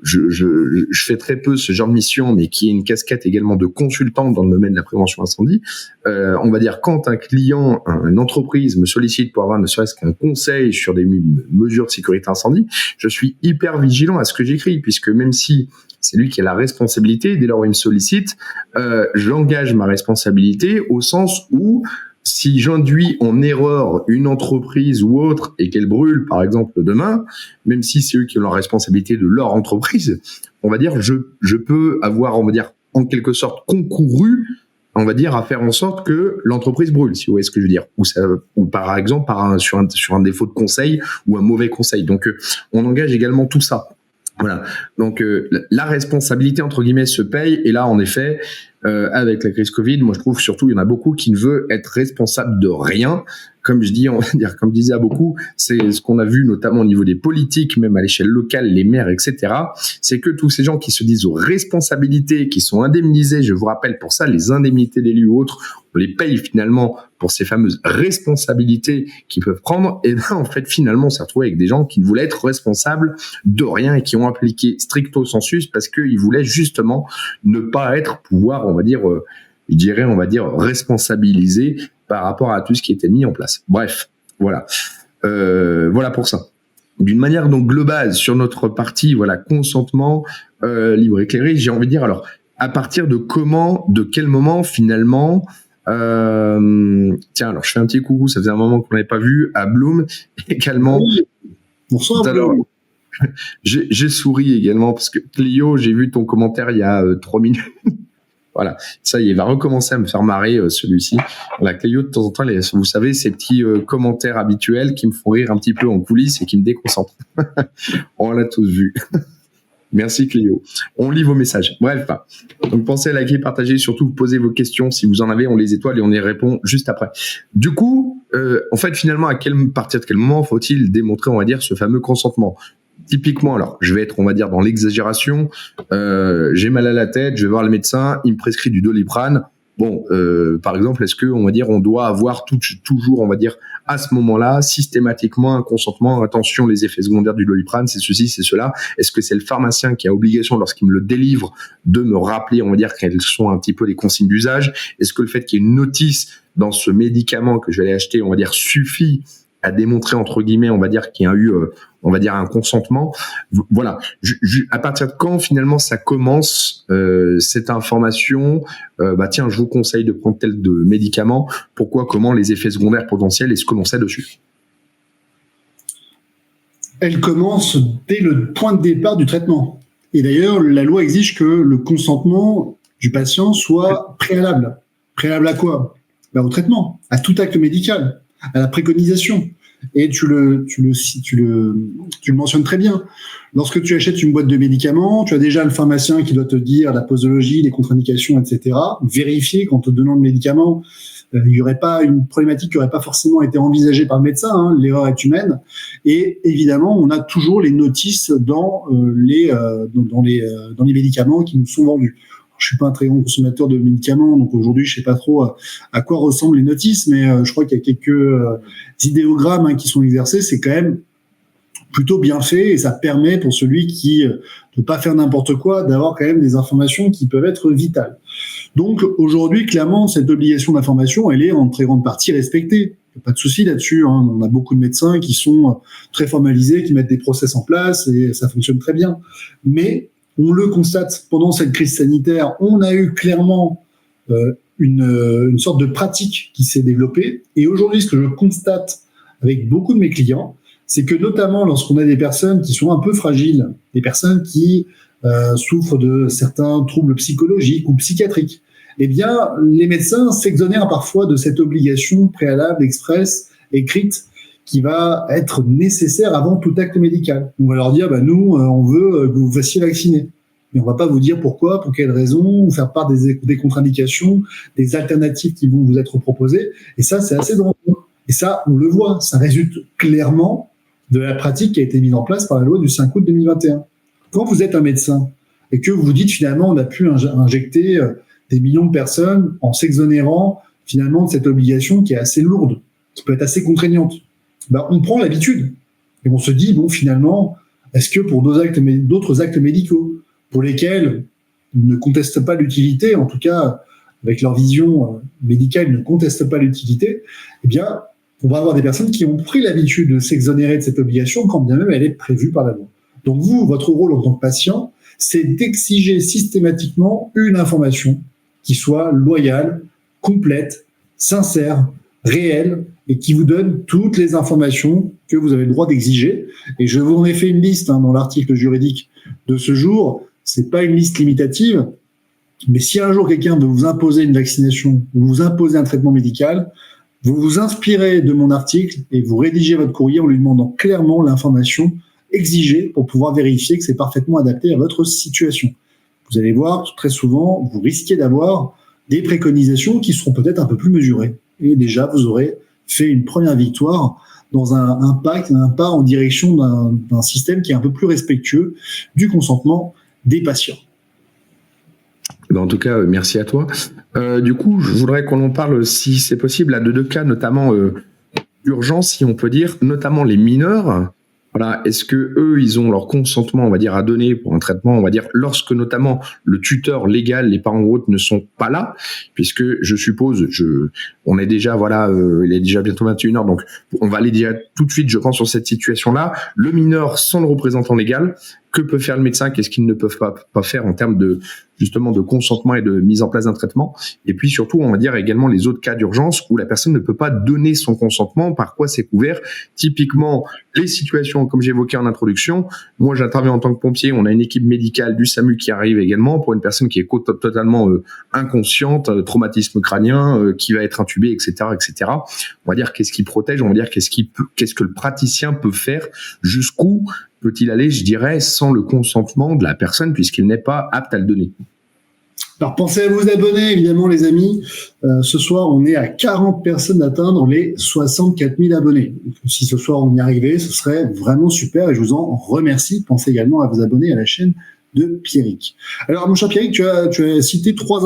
je fais très peu ce genre de mission, mais qui est une casquette également de consultant dans le domaine de la prévention incendie. On va dire quand un client, une entreprise me sollicite pour avoir ne serait-ce qu'un conseil sur des mesures de sécurité incendie, je suis hyper vigilant à ce que j'écris, puisque même si c'est lui qui a la responsabilité, dès lors où il me sollicite, j'engage ma responsabilité au sens où si j'induis en erreur une entreprise ou autre et qu'elle brûle, par exemple, demain, même si c'est eux qui ont la responsabilité de leur entreprise, on va dire, je peux avoir, on va dire, en quelque sorte, concouru, on va dire, à faire en sorte que l'entreprise brûle, si vous voyez ce que je veux dire. Ou par exemple, sur un défaut de conseil ou un mauvais conseil. Donc, on engage également tout ça. Voilà. Donc, la responsabilité, entre guillemets, se paye. Et là, en effet, avec la crise Covid, moi, je trouve surtout, il y en a beaucoup qui ne veulent être responsables de rien. Comme je dis, on va dire, comme je disais à beaucoup, c'est ce qu'on a vu notamment au niveau des politiques, même à l'échelle locale, les maires, etc. C'est que tous ces gens qui se disent aux responsabilités, qui sont indemnisés, je vous rappelle pour ça, les indemnités d'élus ou autres, on les paye finalement pour ces fameuses responsabilités qu'ils peuvent prendre. Et là, en fait, finalement, on s'est retrouvé avec des gens qui ne voulaient être responsables de rien et qui ont appliqué stricto sensus parce qu'ils voulaient justement ne pas pouvoir, on va dire, responsabiliser par rapport à tout ce qui était mis en place. Bref, voilà. Voilà pour ça. D'une manière donc globale sur notre partie, voilà, consentement libre éclairé, j'ai envie de dire, alors, à partir de quel moment finalement, tiens, alors je fais un petit coucou, ça faisait un moment qu'on n'avait pas vu, à Bloom également. Oui. Bonsoir. Alors, j'ai souri également parce que Clio, j'ai vu ton commentaire il y a 3 minutes. Voilà, ça y est, il va recommencer à me faire marrer celui-ci. La Clio, de temps en temps, vous savez, ces petits commentaires habituels qui me font rire un petit peu en coulisses et qui me déconcentrent. On l'a tous vu. Merci Clio. On lit vos messages. Bref, donc pensez à liker, partager, surtout vous posez vos questions. Si vous en avez, on les étoile et on y répond juste après. Du coup, en fait, finalement, à partir de quel moment faut-il démontrer, on va dire, ce fameux consentement ? Typiquement, alors, je vais être, on va dire, dans l'exagération. J'ai mal à la tête, je vais voir le médecin, il me prescrit du Doliprane. Bon, par exemple, est-ce que, on va dire, on doit avoir toujours, on va dire, à ce moment-là, systématiquement un consentement. Attention, les effets secondaires du Doliprane, c'est ceci, c'est cela. Est-ce que c'est le pharmacien qui a obligation, lorsqu'il me le délivre, de me rappeler, on va dire, quelles sont un petit peu les consignes d'usage ? Est-ce que le fait qu'il y ait une notice dans ce médicament que je vais aller acheter, on va dire, suffit à démontrer, entre guillemets, on va dire, qu'il y a eu, on va dire, un consentement. Voilà. À partir de quand, finalement, ça commence, cette information, tiens, je vous conseille de prendre tel de médicament. Pourquoi, comment, les effets secondaires potentiels et ce que l'on sait dessus. Elle commence dès le point de départ du traitement. Et d'ailleurs, la loi exige que le consentement du patient soit préalable. Préalable à quoi ? Au traitement, à tout acte médical, à la préconisation. Et tu le mentionnes très bien. Lorsque tu achètes une boîte de médicaments, tu as déjà le pharmacien qui doit te dire la posologie, les contre-indications, etc. Vérifier qu'en te donnant le médicament, il n'y aurait pas une problématique qui n'aurait pas forcément été envisagée par le médecin. Hein, l'erreur est humaine. Et évidemment, on a toujours les notices dans les médicaments qui nous sont vendus. Je suis pas un très grand consommateur de médicaments, donc aujourd'hui, je sais pas trop à quoi ressemblent les notices, mais je crois qu'il y a quelques idéogrammes qui sont exercés. C'est quand même plutôt bien fait et ça permet pour celui qui ne peut pas faire n'importe quoi d'avoir quand même des informations qui peuvent être vitales. Donc aujourd'hui, clairement, cette obligation d'information, elle est en très grande partie respectée. Il n'y a pas de souci là-dessus. Hein. On a beaucoup de médecins qui sont très formalisés, qui mettent des process en place et ça fonctionne très bien. Mais on le constate pendant cette crise sanitaire, on a eu clairement une sorte de pratique qui s'est développée. Et aujourd'hui, ce que je constate avec beaucoup de mes clients, c'est que notamment lorsqu'on a des personnes qui sont un peu fragiles, des personnes qui souffrent de certains troubles psychologiques ou psychiatriques, eh bien, les médecins s'exonèrent parfois de cette obligation préalable, express, écrite, qui va être nécessaire avant tout acte médical. On va leur dire, nous, on veut que vous fassiez vacciner. Mais on va pas vous dire pourquoi, pour quelles raisons, vous faire part des contre-indications, des alternatives qui vont vous être proposées. Et ça, c'est assez dangereux. Et ça, on le voit, ça résulte clairement de la pratique qui a été mise en place par la loi du 5 août 2021. Quand vous êtes un médecin et que vous dites finalement on a pu injecter des millions de personnes en s'exonérant finalement de cette obligation qui est assez lourde, qui peut être assez contraignante, on prend l'habitude et on se dit finalement, est-ce que pour d'autres actes médicaux pour lesquels ils ne contestent pas l'utilité, en tout cas avec leur vision médicale, ils ne contestent pas l'utilité, eh bien on va avoir des personnes qui ont pris l'habitude de s'exonérer de cette obligation quand bien même elle est prévue par la loi. Donc vous, votre rôle en tant que patient, c'est d'exiger systématiquement une information qui soit loyale, complète, sincère, réelle et qui vous donne toutes les informations que vous avez le droit d'exiger. Et je vous en ai fait une liste dans l'article juridique de ce jour. C'est pas une liste limitative, mais si un jour quelqu'un veut vous imposer une vaccination ou vous imposer un traitement médical, vous vous inspirez de mon article et vous rédigez votre courrier en lui demandant clairement l'information exigée pour pouvoir vérifier que c'est parfaitement adapté à votre situation. Vous allez voir, très souvent, vous risquez d'avoir des préconisations qui seront peut-être un peu plus mesurées. Et déjà, vous aurez fait une première victoire dans un pas en direction d'un système qui est un peu plus respectueux du consentement des patients. En tout cas, merci à toi. Du coup, je voudrais qu'on en parle, si c'est possible, de deux cas, notamment d'urgence, si on peut dire, notamment les mineurs. Voilà, est-ce que eux, ils ont leur consentement, on va dire, à donner pour un traitement, on va dire, lorsque notamment le tuteur légal, les parents ou autres ne sont pas là, puisque je suppose, on est déjà, voilà, il est déjà bientôt 21h, donc on va aller déjà tout de suite, je pense, sur cette situation-là. Le mineur sans le représentant légal, que peut faire le médecin? Qu'est-ce qu'ils ne peuvent pas faire en termes de, justement, de consentement et de mise en place d'un traitement? Et puis surtout, on va dire également les autres cas d'urgence où la personne ne peut pas donner son consentement. Par quoi c'est couvert? Typiquement, les situations, comme j'évoquais en introduction, moi j'interviens en tant que pompier, on a une équipe médicale du SAMU qui arrive également pour une personne qui est totalement inconsciente, traumatisme crânien, qui va être intubée, etc., etc. On va dire qu'est-ce qui protège, on va dire qu'est-ce que le praticien peut faire, jusqu'où peut-il aller, je dirais, sans le consentement de la personne, puisqu'il n'est pas apte à le donner. Alors, pensez à vous abonner, évidemment, les amis. Ce soir, on est à 40 personnes d'atteindre les 64 000 abonnés. Donc, si ce soir, on y arrivait, ce serait vraiment super et je vous en remercie. Pensez également à vous abonner à la chaîne de Pierrick. Alors, mon cher Pierrick, tu as cité trois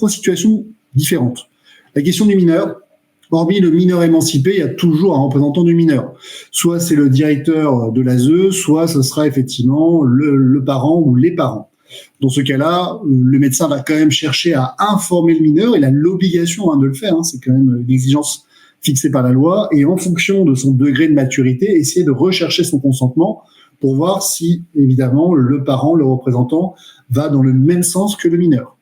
situations différentes. La question du mineur. Hormis le mineur émancipé, il y a toujours un représentant du mineur. Soit c'est le directeur de l'ASE, soit ce sera effectivement le parent ou les parents. Dans ce cas-là, le médecin va quand même chercher à informer le mineur. Il a l'obligation de le faire. C'est quand même une exigence fixée par la loi. Et en fonction de son degré de maturité, essayer de rechercher son consentement pour voir si, évidemment, le parent, le représentant, va dans le même sens que le mineur.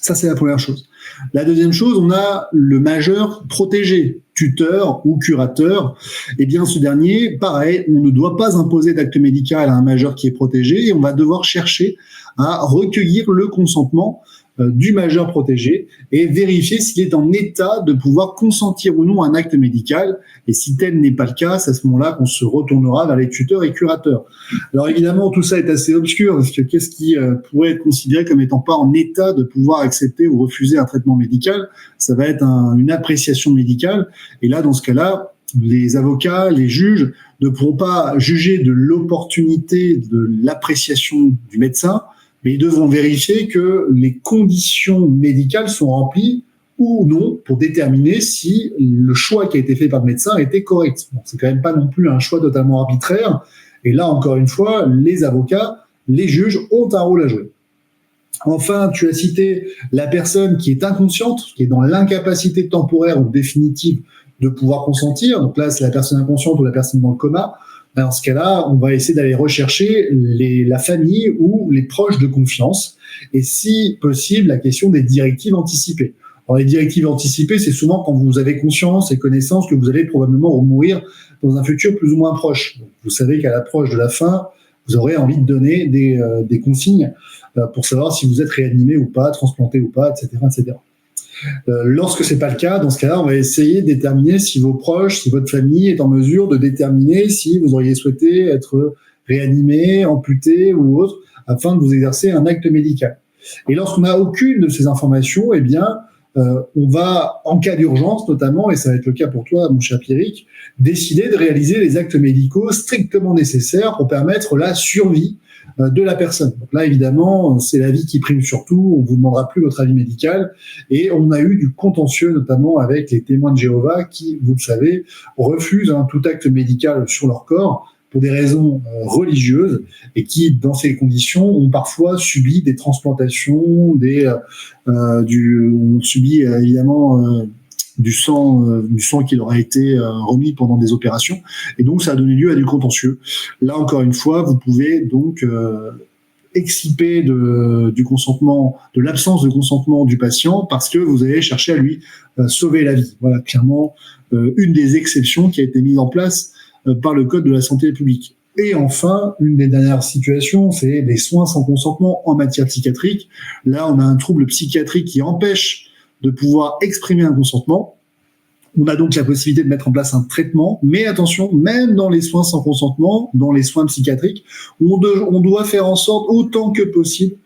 Ça, c'est la première chose. La deuxième chose, on a le majeur protégé, tuteur ou curateur. Eh bien, ce dernier, pareil, on ne doit pas imposer d'acte médical à un majeur qui est protégé et on va devoir chercher à recueillir le consentement du majeur protégé et vérifier s'il est en état de pouvoir consentir ou non à un acte médical. Et si tel n'est pas le cas, c'est à ce moment-là qu'on se retournera vers les tuteurs et curateurs. Alors évidemment, tout ça est assez obscur parce que qu'est-ce qui pourrait être considéré comme étant pas en état de pouvoir accepter ou refuser un traitement médical? Ça va être une appréciation médicale. Et là, dans ce cas-là, les avocats, les juges ne pourront pas juger de l'opportunité de l'appréciation du médecin, mais ils devront vérifier que les conditions médicales sont remplies ou non pour déterminer si le choix qui a été fait par le médecin était correct. Donc, c'est quand même pas non plus un choix totalement arbitraire. Et là, encore une fois, les avocats, les juges ont un rôle à jouer. Enfin, tu as cité la personne qui est inconsciente, qui est dans l'incapacité temporaire ou définitive de pouvoir consentir. Donc là, c'est la personne inconsciente ou la personne dans le coma. Dans ce cas-là, on va essayer d'aller rechercher la famille ou les proches de confiance et si possible, la question des directives anticipées. Alors, les directives anticipées, c'est souvent quand vous avez conscience et connaissance que vous allez probablement mourir dans un futur plus ou moins proche. Donc, vous savez qu'à l'approche de la fin, vous aurez envie de donner des consignes pour savoir si vous êtes réanimé ou pas, transplanté ou pas, etc., etc. Lorsque c'est pas le cas, dans ce cas-là, on va essayer de déterminer si vos proches, si votre famille est en mesure de déterminer si vous auriez souhaité être réanimé, amputé ou autre, afin de vous exercer un acte médical. Et lorsqu'on n'a aucune de ces informations, eh bien, on va, en cas d'urgence notamment, et ça va être le cas pour toi, mon cher Pierrick, décider de réaliser les actes médicaux strictement nécessaires pour permettre la survie de la personne. Donc là, évidemment, c'est la vie qui prime surtout. On vous demandera plus votre avis médical. Et on a eu du contentieux, notamment avec les témoins de Jéhovah qui, vous le savez, refusent tout acte médical sur leur corps pour des raisons religieuses et qui, dans ces conditions, ont parfois subi des transplantations, ont subi évidemment du sang qui leur a été remis pendant des opérations, et donc ça a donné lieu à du contentieux. Là, encore une fois, vous pouvez donc exciper du consentement, de l'absence de consentement du patient parce que vous allez chercher à lui sauver la vie. Voilà, clairement, une des exceptions qui a été mise en place par le Code de la santé publique. Et enfin, une des dernières situations, c'est les soins sans consentement en matière psychiatrique. Là, on a un trouble psychiatrique qui empêche de pouvoir exprimer un consentement. On a donc la possibilité de mettre en place un traitement, mais attention, même dans les soins sans consentement, dans les soins psychiatriques, on doit faire en sorte, autant que possible,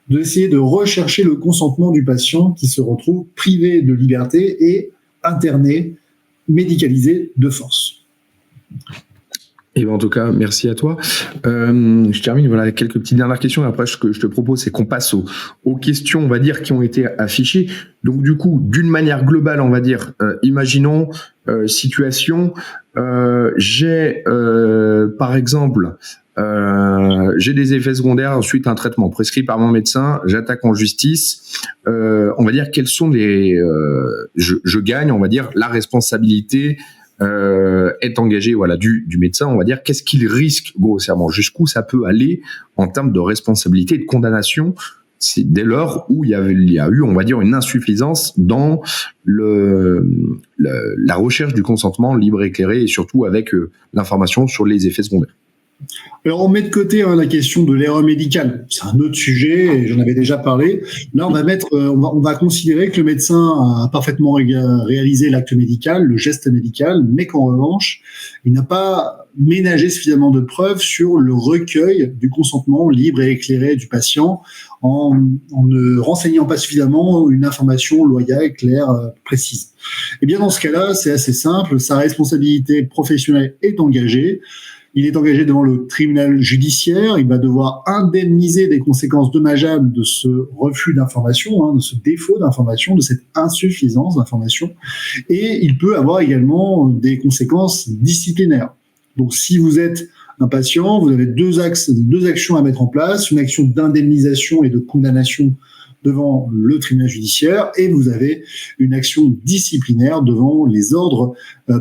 d'essayer de rechercher le consentement du patient qui se retrouve privé de liberté et interné, médicalisé de force. Et ben en tout cas, merci à toi. Je termine, voilà, quelques petites dernières questions. Et après, ce que je te propose, c'est qu'on passe aux questions, on va dire, qui ont été affichées. Donc, du coup, d'une manière globale, on va dire, imaginons situation. J'ai, par exemple, j'ai des effets secondaires suite à un traitement prescrit par mon médecin. J'attaque en justice. On va dire quels sont les. Je gagne, on va dire, la responsabilité. Est engagé, voilà, du médecin, on va dire, qu'est-ce qu'il risque grossièrement, jusqu'où ça peut aller en termes de responsabilité et de condamnation, c'est dès lors où il y a eu, on va dire, une insuffisance dans la recherche du consentement libre et éclairé, et surtout avec l'information sur les effets secondaires. Alors, on met de côté la question de l'erreur médicale. C'est un autre sujet, et j'en avais déjà parlé. Là, on va considérer que le médecin a parfaitement réalisé l'acte médical, le geste médical, mais qu'en revanche, il n'a pas ménagé suffisamment de preuves sur le recueil du consentement libre et éclairé du patient en ne renseignant pas suffisamment une information loyale, claire, précise. Et bien, dans ce cas-là, c'est assez simple. Sa responsabilité professionnelle est engagée. Il est engagé devant le tribunal judiciaire. Il va devoir indemniser des conséquences dommageables de ce refus d'information, de ce défaut d'information, de cette insuffisance d'information. Et il peut avoir également des conséquences disciplinaires. Donc, si vous êtes un patient, vous avez deux actions à mettre en place, une action d'indemnisation et de condamnation devant le tribunal judiciaire, et vous avez une action disciplinaire devant les ordres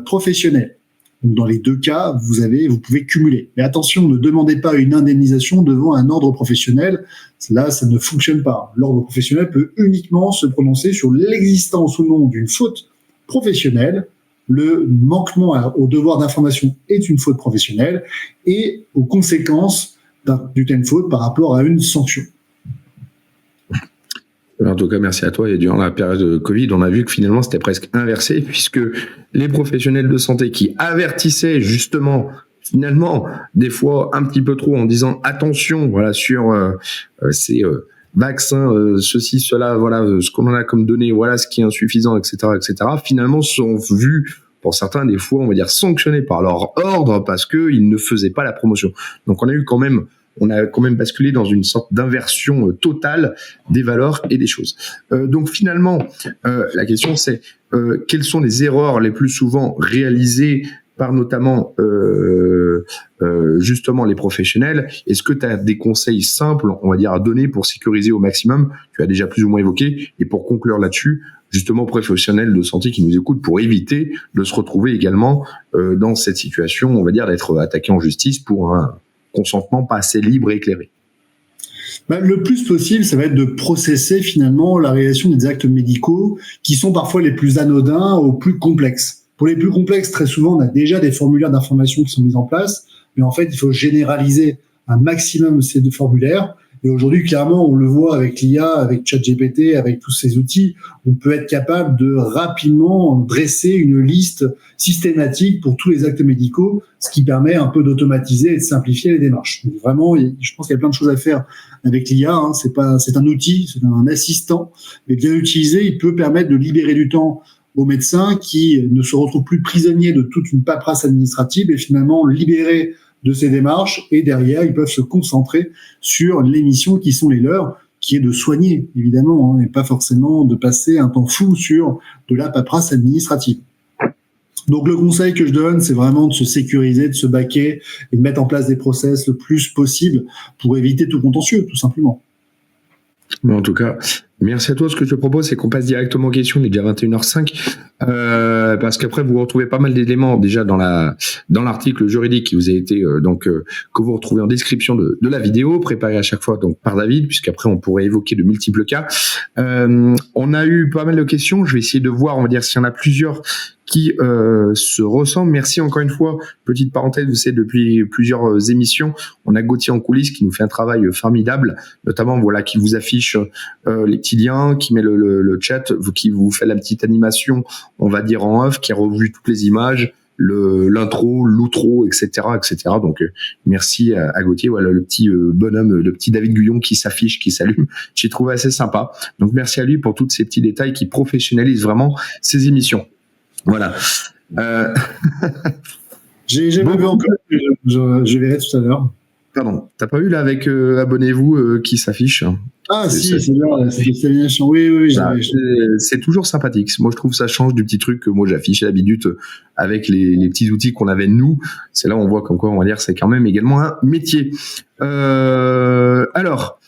professionnels. Donc, dans les deux cas, vous pouvez cumuler. Mais attention, ne demandez pas une indemnisation devant un ordre professionnel. Là, ça ne fonctionne pas. L'ordre professionnel peut uniquement se prononcer sur l'existence ou non d'une faute professionnelle. Le manquement au devoir d'information est une faute professionnelle et aux conséquences d'une telle faute par rapport à une sanction. En tout cas, merci à toi. Et durant la période de Covid, on a vu que finalement, c'était presque inversé, puisque les professionnels de santé qui avertissaient justement, finalement, des fois un petit peu trop en disant attention, voilà, sur ces vaccins, ceci, cela, voilà, ce qu'on en a comme données, voilà, ce qui est insuffisant, etc., finalement, sont vus, pour certains, des fois, on va dire, sanctionnés par leur ordre parce qu'ils ne faisaient pas la promotion. Donc, on a quand même basculé dans une sorte d'inversion totale des valeurs et des choses. Donc finalement, la question c'est quelles sont les erreurs les plus souvent réalisées par notamment justement les professionnels. Est-ce que tu as des conseils simples, on va dire, à donner pour sécuriser au maximum? Tu as déjà plus ou moins évoqué. Et pour conclure là-dessus, justement, professionnels de santé qui nous écoutent, pour éviter de se retrouver également dans cette situation, on va dire, d'être attaqué en justice pour un consentement pas assez libre et éclairé. Le plus possible, ça va être de processer finalement la réalisation des actes médicaux qui sont parfois les plus anodins aux plus complexes. Pour les plus complexes, très souvent, on a déjà des formulaires d'information qui sont mis en place, mais en fait, il faut généraliser un maximum ces deux formulaires. Et aujourd'hui, clairement, on le voit avec l'IA, avec ChatGPT, avec tous ces outils, on peut être capable de rapidement dresser une liste systématique pour tous les actes médicaux, ce qui permet un peu d'automatiser et de simplifier les démarches. Donc vraiment, je pense qu'il y a plein de choses à faire avec l'IA. C'est un outil, c'est un assistant, mais bien utilisé, il peut permettre de libérer du temps aux médecins qui ne se retrouvent plus prisonniers de toute une paperasse administrative et finalement libérés de ces démarches, et derrière, ils peuvent se concentrer sur les missions qui sont les leurs, qui est de soigner, évidemment, et pas forcément de passer un temps fou sur de la paperasse administrative. Donc, le conseil que je donne, c'est vraiment de se sécuriser, de se baquer et de mettre en place des process le plus possible pour éviter tout contentieux, tout simplement. Mais en tout cas, merci à toi. Ce que je te propose, c'est qu'on passe directement aux questions. On est déjà 21h05. Parce qu'après, vous retrouvez pas mal d'éléments déjà dans l'article juridique qui vous a été, que vous retrouvez en description de la vidéo, préparée à chaque fois donc par David, puisqu'après, on pourrait évoquer de multiples cas. On a eu pas mal de questions. Je vais essayer de voir, on va dire, s'il y en a plusieurs qui se ressemblent. Merci encore une fois. Petite parenthèse, vous savez, depuis plusieurs émissions, on a Gauthier en coulisses qui nous fait un travail formidable, notamment voilà, qui vous affiche les petits liens, qui met le chat, qui vous fait la petite animation, on va dire en off, qui a revu toutes les images, l'intro, l'outro, etc. Donc merci à Gauthier, voilà le petit bonhomme, le petit David Guyon qui s'affiche, qui s'allume. J'ai trouvé assez sympa. Donc merci à lui pour tous ces petits détails qui professionnalisent vraiment ces émissions. Voilà. J'ai jamais vu encore, je verrai tout à l'heure. Pardon, t'as pas eu là avec abonnez-vous qui s'affiche? Ah si, c'est là, c'est l'examination. Oui, Voilà, c'est toujours sympathique. Moi, je trouve que ça change du petit truc que moi j'affichais d'habitude avec les petits outils qu'on avait nous. C'est là où on voit comme quoi, on va dire, c'est quand même également un métier. Alors,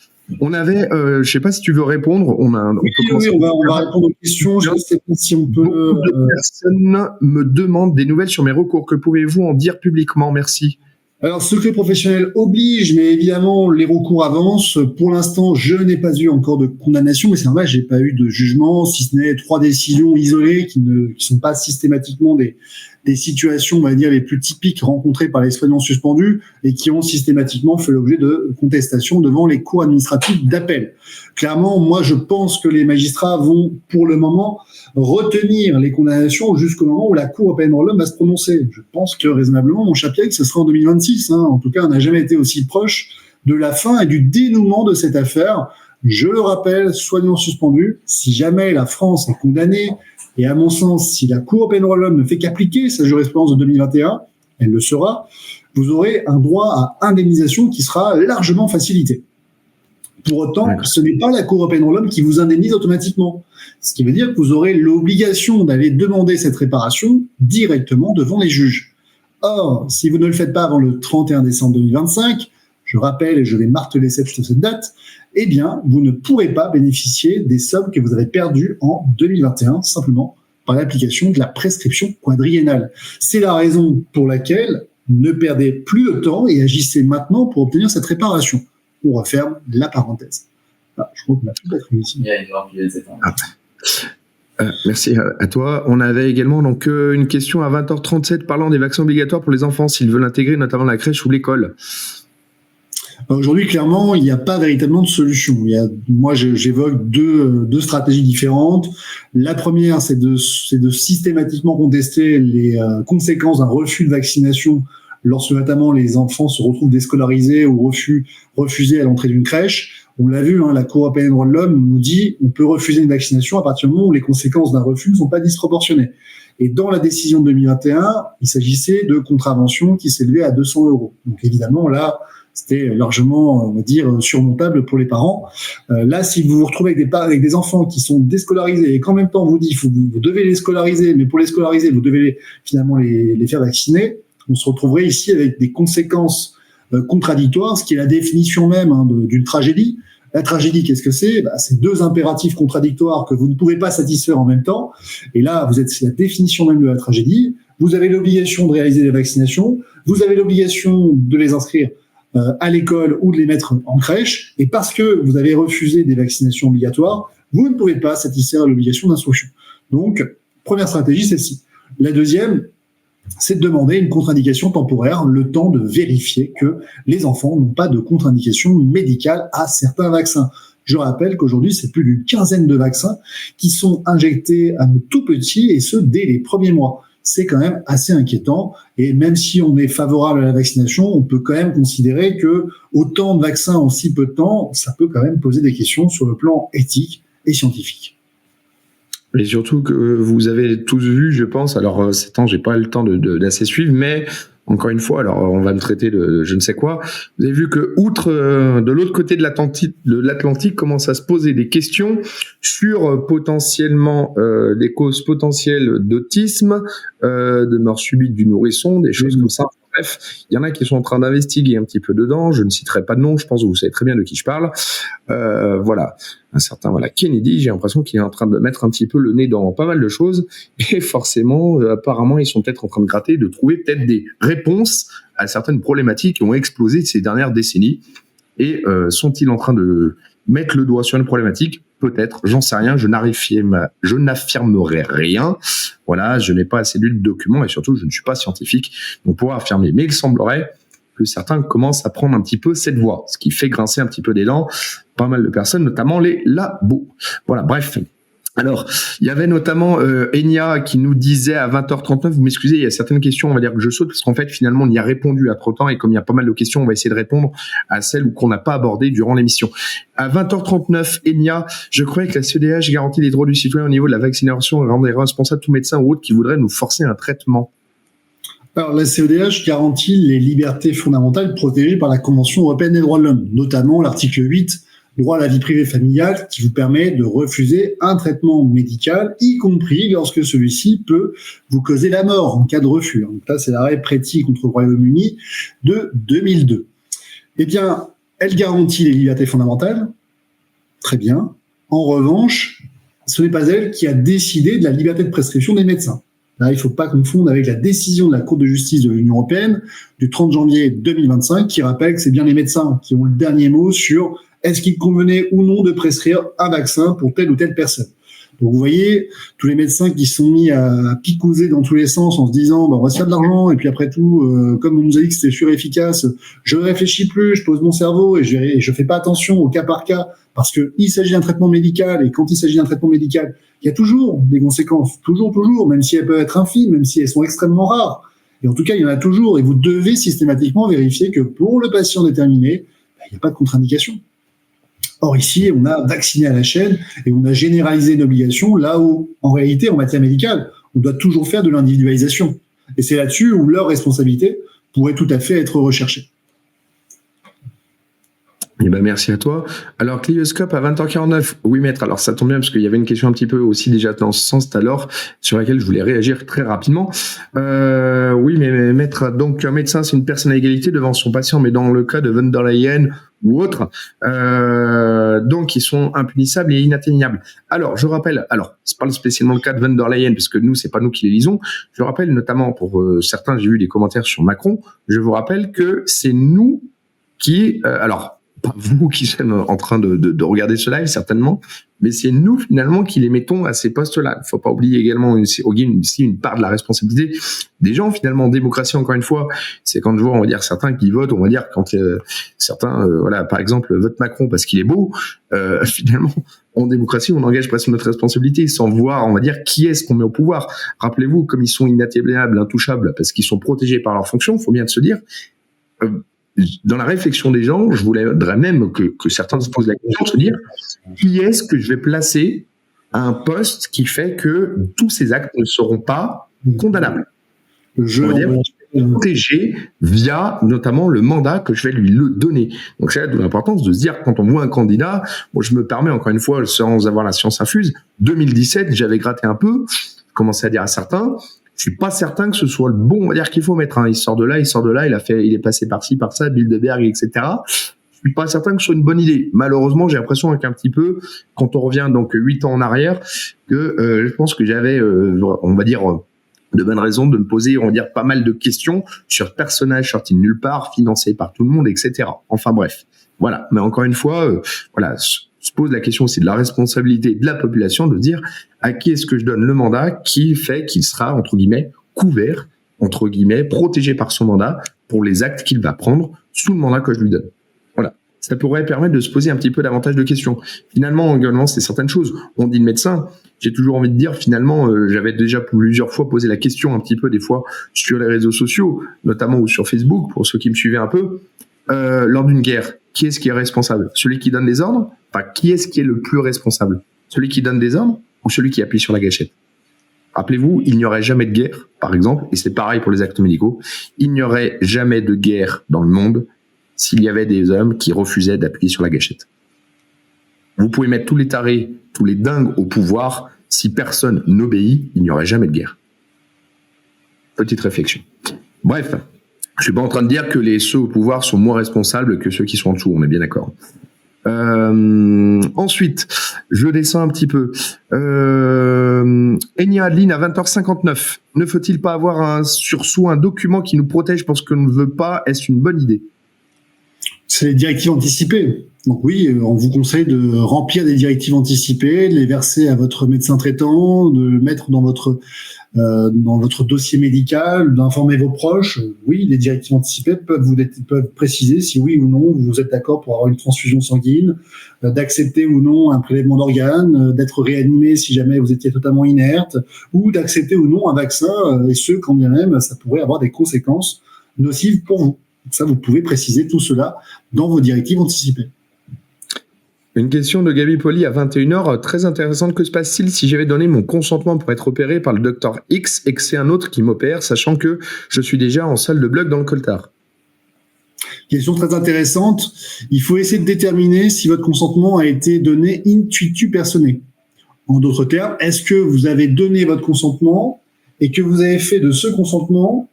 on avait, je sais pas si tu veux répondre. On va répondre aux questions. Je ne sais pas si on peut. Beaucoup de personnes me demandent des nouvelles sur mes recours. Que pouvez-vous en dire publiquement? Merci. Alors, secret professionnel oblige, mais évidemment, les recours avancent. Pour l'instant, je n'ai pas eu encore de condamnation, mais c'est normal, j'ai pas eu de jugement, si ce n'est 3 décisions isolées qui sont pas systématiquement des situations, on va dire, les plus typiques rencontrées par les soignants suspendus et qui ont systématiquement fait l'objet de contestations devant les cours administratifs d'appel. Clairement, moi, je pense que les magistrats vont, pour le moment, retenir les condamnations jusqu'au moment où la Cour européenne des droits de l'homme va se prononcer. Je pense que, raisonnablement, mon cher Pierre, que ce sera en 2026. En tout cas, on n'a jamais été aussi proche de la fin et du dénouement de cette affaire. Je le rappelle, soignants suspendus, si jamais la France est condamnée, et à mon sens, si la Cour européenne des droits de l'homme ne fait qu'appliquer sa jurisprudence de 2021, elle le sera, vous aurez un droit à indemnisation qui sera largement facilité. Pour autant, ce n'est pas la Cour européenne des droits de l'homme qui vous indemnise automatiquement. Ce qui veut dire que vous aurez l'obligation d'aller demander cette réparation directement devant les juges. Or, si vous ne le faites pas avant le 31 décembre 2025, je rappelle et je vais marteler cette date, eh bien, vous ne pourrez pas bénéficier des sommes que vous avez perdues en 2021, simplement par l'application de la prescription quadriennale. C'est la raison pour laquelle ne perdez plus de temps et agissez maintenant pour obtenir cette réparation. On referme la parenthèse. Ah, je crois qu'on a tout à fait ici. Merci à toi. On avait également donc une question à 20h37 parlant des vaccins obligatoires pour les enfants s'ils veulent intégrer notamment la crèche ou l'école. Aujourd'hui, clairement, il n'y a pas véritablement de solution. Moi, j'évoque deux stratégies différentes. La première, c'est de systématiquement contester les conséquences d'un refus de vaccination lorsque notamment les enfants se retrouvent déscolarisés ou refusés à l'entrée d'une crèche. On l'a vu, la Cour européenne des droits de l'homme nous dit on peut refuser une vaccination à partir du moment où les conséquences d'un refus ne sont pas disproportionnées. Et dans la décision de 2021, il s'agissait de contraventions qui s'élevaient à 200 €. Donc évidemment, là, c'était largement, on va dire, surmontable pour les parents. Là, si vous vous retrouvez avec des enfants qui sont déscolarisés et qu'en même temps on vous dit vous devez les scolariser, mais pour les scolariser, vous devez finalement les faire vacciner, on se retrouverait ici avec des conséquences contradictoires, ce qui est la définition même d'une tragédie. La tragédie, qu'est-ce que c'est? C'est 2 impératifs contradictoires que vous ne pouvez pas satisfaire en même temps. Et là, c'est la définition même de la tragédie. Vous avez l'obligation de réaliser les vaccinations, vous avez l'obligation de les inscrire à l'école ou de les mettre en crèche, et parce que vous avez refusé des vaccinations obligatoires, vous ne pouvez pas satisfaire l'obligation d'instruction. Donc, première stratégie, celle-ci. La deuxième, c'est de demander une contre-indication temporaire, le temps de vérifier que les enfants n'ont pas de contre-indication médicale à certains vaccins. Je rappelle qu'aujourd'hui, c'est plus d'une quinzaine de vaccins qui sont injectés à nos tout petits, et ce, dès les premiers mois. C'est quand même assez inquiétant. Et même si on est favorable à la vaccination, on peut quand même considérer que autant de vaccins en si peu de temps, ça peut quand même poser des questions sur le plan éthique et scientifique. Et surtout que vous avez tous vu, je pense, alors ces temps, j'ai pas eu le temps d'assez suivre, mais encore une fois, alors on va me traiter de je ne sais quoi. Vous avez vu que outre de l'autre côté de l'Atlantique commence à se poser des questions sur potentiellement des causes potentielles d'autisme, de mort subite du nourrisson, des choses comme ça. Bref, il y en a qui sont en train d'investiguer un petit peu dedans. Je ne citerai pas de nom, je pense que vous savez très bien de qui je parle. Voilà, un certain Kennedy, j'ai l'impression qu'il est en train de mettre un petit peu le nez dans pas mal de choses. Et forcément, apparemment, ils sont peut-être en train de gratter, de trouver peut-être des réponses à certaines problématiques qui ont explosé ces dernières décennies. Et sont-ils en train de mettre le doigt sur une problématique? Peut-être, j'en sais rien, je n'affirmerai rien. Voilà, je n'ai pas assez lu de documents et surtout, je ne suis pas scientifique pour pouvoir affirmer. Mais il semblerait que certains commencent à prendre un petit peu cette voie, ce qui fait grincer un petit peu des dents pas mal de personnes, notamment les labos. Voilà, bref. Alors, il y avait notamment Enya qui nous disait à 20h39, vous m'excusez, il y a certaines questions, on va dire que je saute, parce qu'en fait, finalement, on y a répondu à trop de temps, et comme il y a pas mal de questions, on va essayer de répondre à celles qu'on n'a pas abordées durant l'émission. À 20h39, Enya, je croyais que la CEDH garantit les droits du citoyen au niveau de la vaccination et rendrait responsable tout médecin ou autre qui voudrait nous forcer un traitement. Alors, la CEDH garantit les libertés fondamentales protégées par la Convention européenne des droits de l'homme, notamment l'article 8, droit à la vie privée familiale, qui vous permet de refuser un traitement médical, y compris lorsque celui-ci peut vous causer la mort en cas de refus. Donc là, c'est l'arrêt Preti contre le Royaume-Uni de 2002. Eh bien, elle garantit les libertés fondamentales. Très bien. En revanche, ce n'est pas elle qui a décidé de la liberté de prescription des médecins. Là, il ne faut pas confondre avec la décision de la Cour de justice de l'Union européenne du 30 janvier 2025 qui rappelle que c'est bien les médecins qui ont le dernier mot sur est-ce qu'il convenait ou non de prescrire un vaccin pour telle ou telle personne. Donc vous voyez, tous les médecins qui sont mis à picouser dans tous les sens en se disant on va se faire de l'argent et puis après tout, comme on nous a dit que c'était surefficace, je ne réfléchis plus, je pose mon cerveau et je fais pas attention au cas par cas parce qu'il s'agit d'un traitement médical et quand il s'agit d'un traitement médical, il y a toujours des conséquences, toujours, même si elles peuvent être infimes, même si elles sont extrêmement rares. Et en tout cas, il y en a toujours et vous devez systématiquement vérifier que pour le patient déterminé, il n'y a pas de contre-indication. Or ici, on a vacciné à la chaîne et on a généralisé une obligation là où, en réalité, en matière médicale, on doit toujours faire de l'individualisation. Et c'est là-dessus où leur responsabilité pourrait tout à fait être recherchée. Eh ben merci à toi. Alors, Clioscope à 20h49. Oui, maître. Alors, ça tombe bien parce qu'il y avait une question un petit peu aussi déjà dans ce sens tout à l'heure sur laquelle je voulais réagir très rapidement. Oui, mais maître, donc un médecin, c'est une personne à égalité devant son patient, mais dans le cas de von der Leyen ou autre, donc ils sont impunissables et inatteignables. Alors, je rappelle, c'est pas spécialement le cas de von der Leyen, puisque nous, c'est pas nous qui les lisons. Je rappelle notamment pour certains, j'ai vu des commentaires sur Macron. Je vous rappelle que c'est nous qui, pas vous qui êtes en train de regarder ce live, certainement, mais c'est nous, finalement, qui les mettons à ces postes-là. Il faut pas oublier également aussi une part de la responsabilité des gens, finalement, en démocratie, encore une fois. C'est quand je vois, on va dire, certains qui votent, on va dire, quand certains, par exemple, votent Macron parce qu'il est beau, finalement, en démocratie, on engage presque notre responsabilité sans voir, on va dire, qui est-ce qu'on met au pouvoir. Rappelez-vous, comme ils sont inatteignables, intouchables, parce qu'ils sont protégés par leur fonction, il faut bien se dire, dans la réflexion des gens, je voudrais même que certains se posent la question de se dire qui est-ce que je vais placer à un poste qui fait que tous ces actes ne seront pas condamnables. Je veux dire protégé via notamment le mandat que je vais lui donner. Donc c'est là de l'importance de se dire quand on voit un candidat, je me permets encore une fois sans avoir la science infuse, 2017 j'avais gratté un peu, je commençais à dire à certains, je suis pas certain que ce soit le bon, on va dire qu'il faut mettre. Il sort de là, il est passé par-ci, par ça, Bilderberg, etc. Je suis pas certain que ce soit une bonne idée. Malheureusement, j'ai l'impression qu'un petit peu, quand on revient donc 8 ans en arrière, que je pense que j'avais, on va dire, de bonnes raisons de me poser, on va dire, pas mal de questions sur personnages sortis de nulle part, financés par tout le monde, etc. Enfin bref, voilà. Mais encore une fois, se pose la question aussi de la responsabilité de la population de dire à qui est-ce que je donne le mandat qui fait qu'il sera, entre guillemets, couvert, entre guillemets, protégé par son mandat pour les actes qu'il va prendre sous le mandat que je lui donne. Voilà. Ça pourrait permettre de se poser un petit peu davantage de questions. Finalement, également, c'est certaines choses. On dit le médecin, j'ai toujours envie de dire, finalement, j'avais déjà plusieurs fois posé la question un petit peu, des fois, sur les réseaux sociaux, notamment ou sur Facebook, pour ceux qui me suivaient un peu, lors d'une guerre, qui est-ce qui est responsable? Celui qui donne les ordres? Enfin, qui est-ce qui est le plus responsable? Celui qui donne des ordres ou celui qui appuie sur la gâchette? Rappelez-vous, il n'y aurait jamais de guerre, par exemple, et c'est pareil pour les actes médicaux, il n'y aurait jamais de guerre dans le monde s'il y avait des hommes qui refusaient d'appuyer sur la gâchette. Vous pouvez mettre tous les tarés, tous les dingues au pouvoir, si personne n'obéit, il n'y aurait jamais de guerre. Petite réflexion. Bref, je suis pas en train de dire que ceux au pouvoir sont moins responsables que ceux qui sont en dessous, on est bien d'accord. Ensuite, je descends un petit peu. Enya Adeline à 20h59. Ne faut-il pas avoir sur soi un document qui nous protège pour ce que l'on ne veut pas? Est-ce une bonne idée? C'est les directives anticipées. Donc oui, on vous conseille de remplir des directives anticipées, de les verser à votre médecin traitant, de le mettre dans votre dossier médical, d'informer vos proches. Oui, les directives anticipées peuvent préciser si oui ou non vous êtes d'accord pour avoir une transfusion sanguine, d'accepter ou non un prélèvement d'organes, d'être réanimé si jamais vous étiez totalement inerte, ou d'accepter ou non un vaccin, et ce, quand bien même ça pourrait avoir des conséquences nocives pour vous. Donc ça, vous pouvez préciser tout cela dans vos directives anticipées. Une question de Gabi Poli à 21h, très intéressante. Que se passe-t-il si j'avais donné mon consentement pour être opéré par le docteur X et que c'est un autre qui m'opère, sachant que je suis déjà en salle de bloc dans le coltard? Question très intéressante. Il faut essayer de déterminer si votre consentement a été donné intuitu personné. En d'autres termes, est-ce que vous avez donné votre consentement et que vous avez fait de ce consentement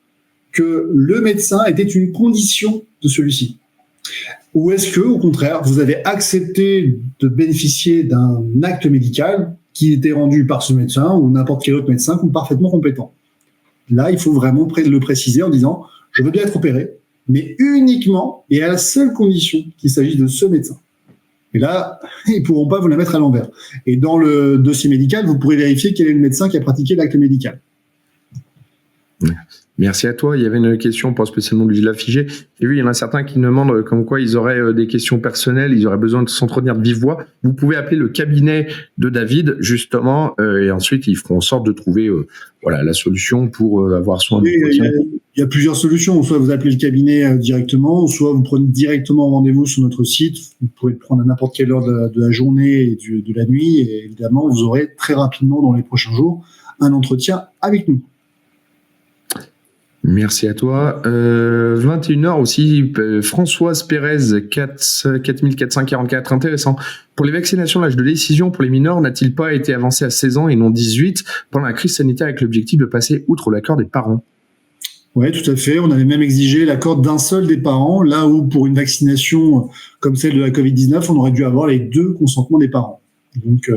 que le médecin était une condition de celui-ci? Ou est-ce que, au contraire, vous avez accepté de bénéficier d'un acte médical qui était rendu par ce médecin ou n'importe quel autre médecin parfaitement compétent? Là, il faut vraiment le préciser en disant « je veux bien être opéré, mais uniquement et à la seule condition qu'il s'agisse de ce médecin ». Et là, ils ne pourront pas vous la mettre à l'envers. Et dans le dossier médical, vous pourrez vérifier quel est le médecin qui a pratiqué l'acte médical. Merci à toi. Il y avait une question, pas spécialement du Gilles Figé. J'ai vu, il y en a certains qui demandent comme quoi ils auraient des questions personnelles, ils auraient besoin de s'entretenir de vive voix. Vous pouvez appeler le cabinet de David, justement, et ensuite ils feront en sorte de trouver la solution pour avoir son entretien. Il y a plusieurs solutions. Soit vous appelez le cabinet directement, soit vous prenez directement rendez-vous sur notre site. Vous pouvez le prendre à n'importe quelle heure de la journée et de la nuit. Et évidemment, vous aurez très rapidement, dans les prochains jours, un entretien avec nous. Merci à toi. 21h aussi, Françoise Pérez, 4444, intéressant. Pour les vaccinations, l'âge de décision pour les mineurs n'a-t-il pas été avancé à 16 ans et non 18 pendant la crise sanitaire avec l'objectif de passer outre l'accord des parents? Oui, tout à fait. On avait même exigé l'accord d'un seul des parents, là où pour une vaccination comme celle de la Covid-19, on aurait dû avoir les deux consentements des parents. Donc,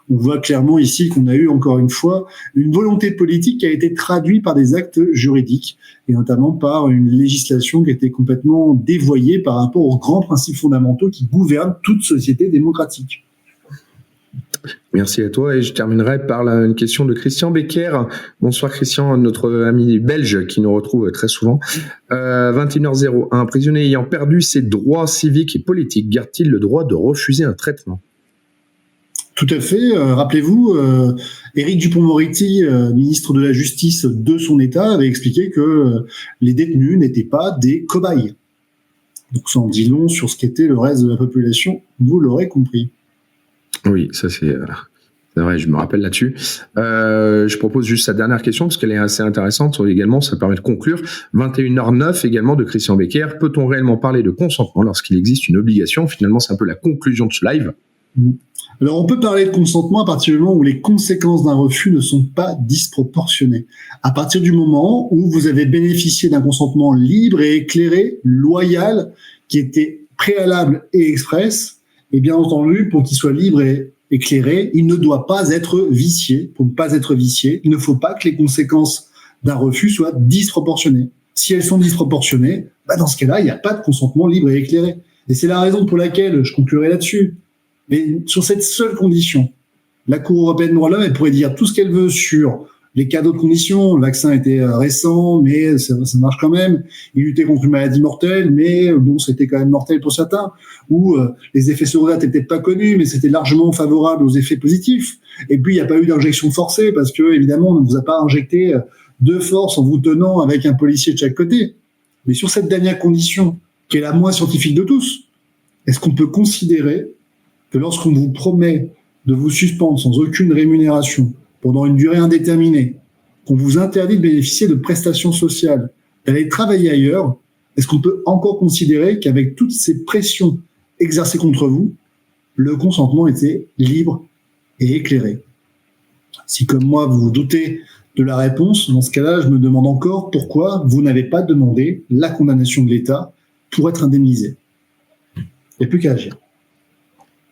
on voit clairement ici qu'on a eu, encore une fois, une volonté politique qui a été traduite par des actes juridiques, et notamment par une législation qui a été complètement dévoyée par rapport aux grands principes fondamentaux qui gouvernent toute société démocratique. Merci à toi, et je terminerai par une question de Christian Becker. Bonsoir Christian, notre ami belge qui nous retrouve très souvent. 21h01, un prisonnier ayant perdu ses droits civiques et politiques garde-t-il le droit de refuser un traitement? Tout à fait. Rappelez-vous, Éric Dupond-Moretti, ministre de la Justice de son État, avait expliqué que les détenus n'étaient pas des cobayes. Donc ça en dit long sur ce qu'était le reste de la population, vous l'aurez compris. Oui, ça c'est vrai, je me rappelle là-dessus. Je propose juste sa dernière question parce qu'elle est assez intéressante également, ça permet de conclure. 21h09 également de Christian Becker. Peut-on réellement parler de consentement lorsqu'il existe une obligation? Finalement, c'est un peu la conclusion de ce live. Alors, on peut parler de consentement à partir du moment où les conséquences d'un refus ne sont pas disproportionnées. À partir du moment où vous avez bénéficié d'un consentement libre et éclairé, loyal, qui était préalable et express, et bien entendu, pour qu'il soit libre et éclairé, il ne doit pas être vicié. Pour ne pas être vicié, il ne faut pas que les conséquences d'un refus soient disproportionnées. Si elles sont disproportionnées, dans ce cas-là, il n'y a pas de consentement libre et éclairé. Et c'est la raison pour laquelle je conclurai là-dessus. Mais sur cette seule condition, la Cour européenne des droits de l'homme, elle pourrait dire tout ce qu'elle veut sur les cas d'autres conditions. Le vaccin était récent, mais ça marche quand même. Il luttait contre une maladie mortelle, mais bon, c'était quand même mortel pour certains. Ou les effets secondaires n'étaient peut-être pas connus, mais c'était largement favorable aux effets positifs. Et puis, il n'y a pas eu d'injection forcée, parce que évidemment, on ne vous a pas injecté de force en vous tenant avec un policier de chaque côté. Mais sur cette dernière condition, qui est la moins scientifique de tous, est-ce qu'on peut considérer que lorsqu'on vous promet de vous suspendre sans aucune rémunération pendant une durée indéterminée, qu'on vous interdit de bénéficier de prestations sociales, d'aller travailler ailleurs, est-ce qu'on peut encore considérer qu'avec toutes ces pressions exercées contre vous, le consentement était libre et éclairé? Si comme moi vous vous doutez de la réponse, dans ce cas-là, je me demande encore pourquoi vous n'avez pas demandé la condamnation de l'État pour être indemnisé. Il n'y a plus qu'à agir.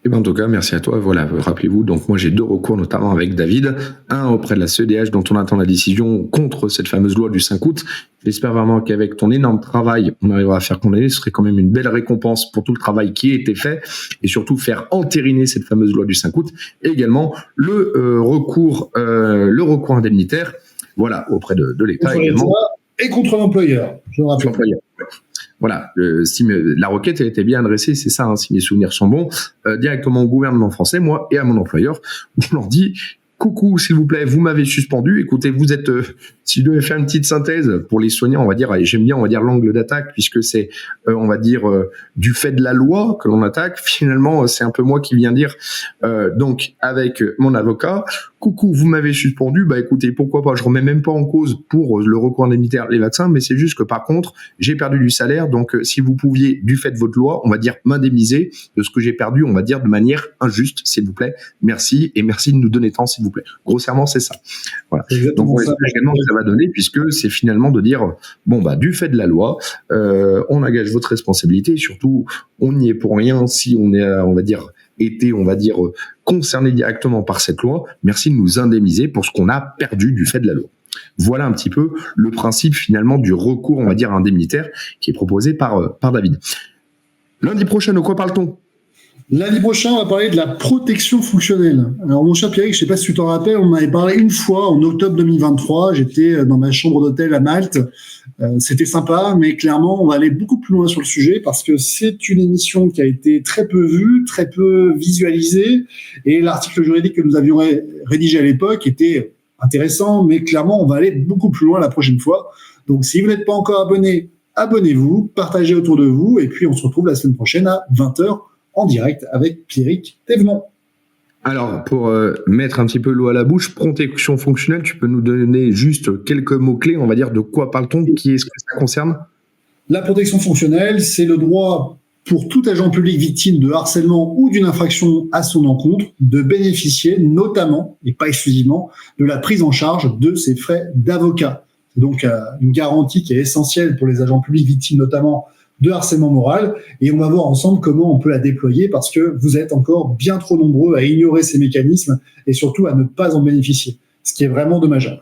Et bien en tout cas, merci à toi. Voilà, rappelez-vous, donc moi j'ai 2 recours, notamment avec David. Un auprès de la CEDH, dont on attend la décision contre cette fameuse loi du 5 août. J'espère vraiment qu'avec ton énorme travail, on arrivera à faire condamner. Ce serait quand même une belle récompense pour tout le travail qui a été fait. Et surtout faire entériner cette fameuse loi du 5 août. Et également le recours indemnitaire, voilà, auprès de l'État contre également. Et contre l'employeur, je le rappelle. Voilà, si la requête a été bien adressée, c'est ça, si mes souvenirs sont bons, directement au gouvernement français, moi et à mon employeur, on leur dit coucou, s'il vous plaît, vous m'avez suspendu. Écoutez, vous êtes, si je devais faire une petite synthèse pour les soignants, on va dire, et j'aime bien, on va dire l'angle d'attaque, puisque c'est, on va dire, du fait de la loi que l'on attaque. Finalement, c'est un peu moi qui viens dire, donc avec mon avocat, coucou, vous m'avez suspendu. Bah écoutez, pourquoi pas. Je remets même pas en cause pour le recours indemnitaire les vaccins, mais c'est juste que par contre, j'ai perdu du salaire. Donc, si vous pouviez, du fait de votre loi, on va dire m'indemniser de ce que j'ai perdu, on va dire de manière injuste, s'il vous plaît. Merci et merci de nous donner temps, s'il vous plaît. Grossièrement, c'est ça. Voilà. Donc, on espère également que ça va donner, puisque c'est finalement de dire, bon bah, du fait de la loi, on engage votre responsabilité. Et surtout, on n'y est pour rien si on est, on va dire, concerné directement par cette loi. Merci de nous indemniser pour ce qu'on a perdu du fait de la loi. Voilà un petit peu le principe finalement du recours, on va dire, indemnitaire qui est proposé par David. Lundi prochain, de quoi parle-t-on ? Lundi prochain, on va parler de la protection fonctionnelle. Alors, mon cher Pierrick, je ne sais pas si tu t'en rappelles, on en avait parlé une fois en octobre 2023. J'étais dans ma chambre d'hôtel à Malte. C'était sympa, mais clairement, on va aller beaucoup plus loin sur le sujet parce que c'est une émission qui a été très peu vue, très peu visualisée. Et l'article juridique que nous avions rédigé à l'époque était intéressant, mais clairement, on va aller beaucoup plus loin la prochaine fois. Donc, si vous n'êtes pas encore abonné, abonnez-vous, partagez autour de vous, et puis on se retrouve la semaine prochaine à 20h en direct avec Pierrick Thévenon. Alors, pour mettre un petit peu l'eau à la bouche, protection fonctionnelle, tu peux nous donner juste quelques mots-clés, on va dire, de quoi parle-t-on, qui est-ce que ça concerne ? La protection fonctionnelle, c'est le droit pour tout agent public victime de harcèlement ou d'une infraction à son encontre de bénéficier notamment, et pas exclusivement, de la prise en charge de ses frais d'avocat. C'est donc une garantie qui est essentielle pour les agents publics victimes notamment de harcèlement moral, et on va voir ensemble comment on peut la déployer parce que vous êtes encore bien trop nombreux à ignorer ces mécanismes et surtout à ne pas en bénéficier, ce qui est vraiment dommageable.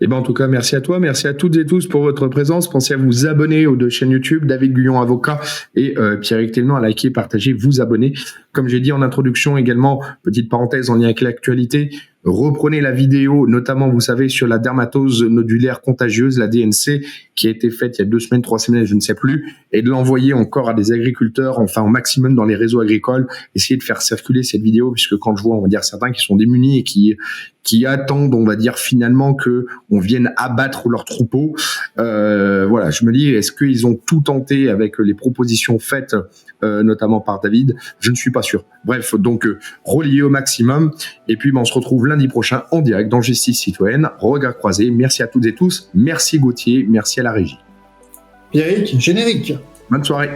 Eh ben, en tout cas, merci à toi, merci à toutes et tous pour votre présence. Pensez à vous abonner aux deux chaînes YouTube, David Guyon, avocat, et Pierrick Thévenon, à liker, partager, vous abonner. Comme j'ai dit en introduction également, petite parenthèse en lien avec l'actualité, reprenez la vidéo, notamment, vous savez, sur la dermatose nodulaire contagieuse, la DNC, qui a été faite il y a 2 semaines, 3 semaines, je ne sais plus, et de l'envoyer encore à des agriculteurs, enfin au maximum dans les réseaux agricoles, essayer de faire circuler cette vidéo, puisque quand je vois, on va dire, certains qui sont démunis et qui attendent, on va dire, finalement que on vienne abattre leurs troupeaux, voilà, je me dis, est-ce qu'ils ont tout tenté avec les propositions faites, notamment par David ? Je ne suis pas sûr. Bref, donc, relié au maximum, et puis on se retrouve lundi prochain en direct dans Justice Citoyenne, regard croisé. Merci à toutes et tous, merci Gauthier, merci à la régie. Pierrick, générique. Bonne soirée.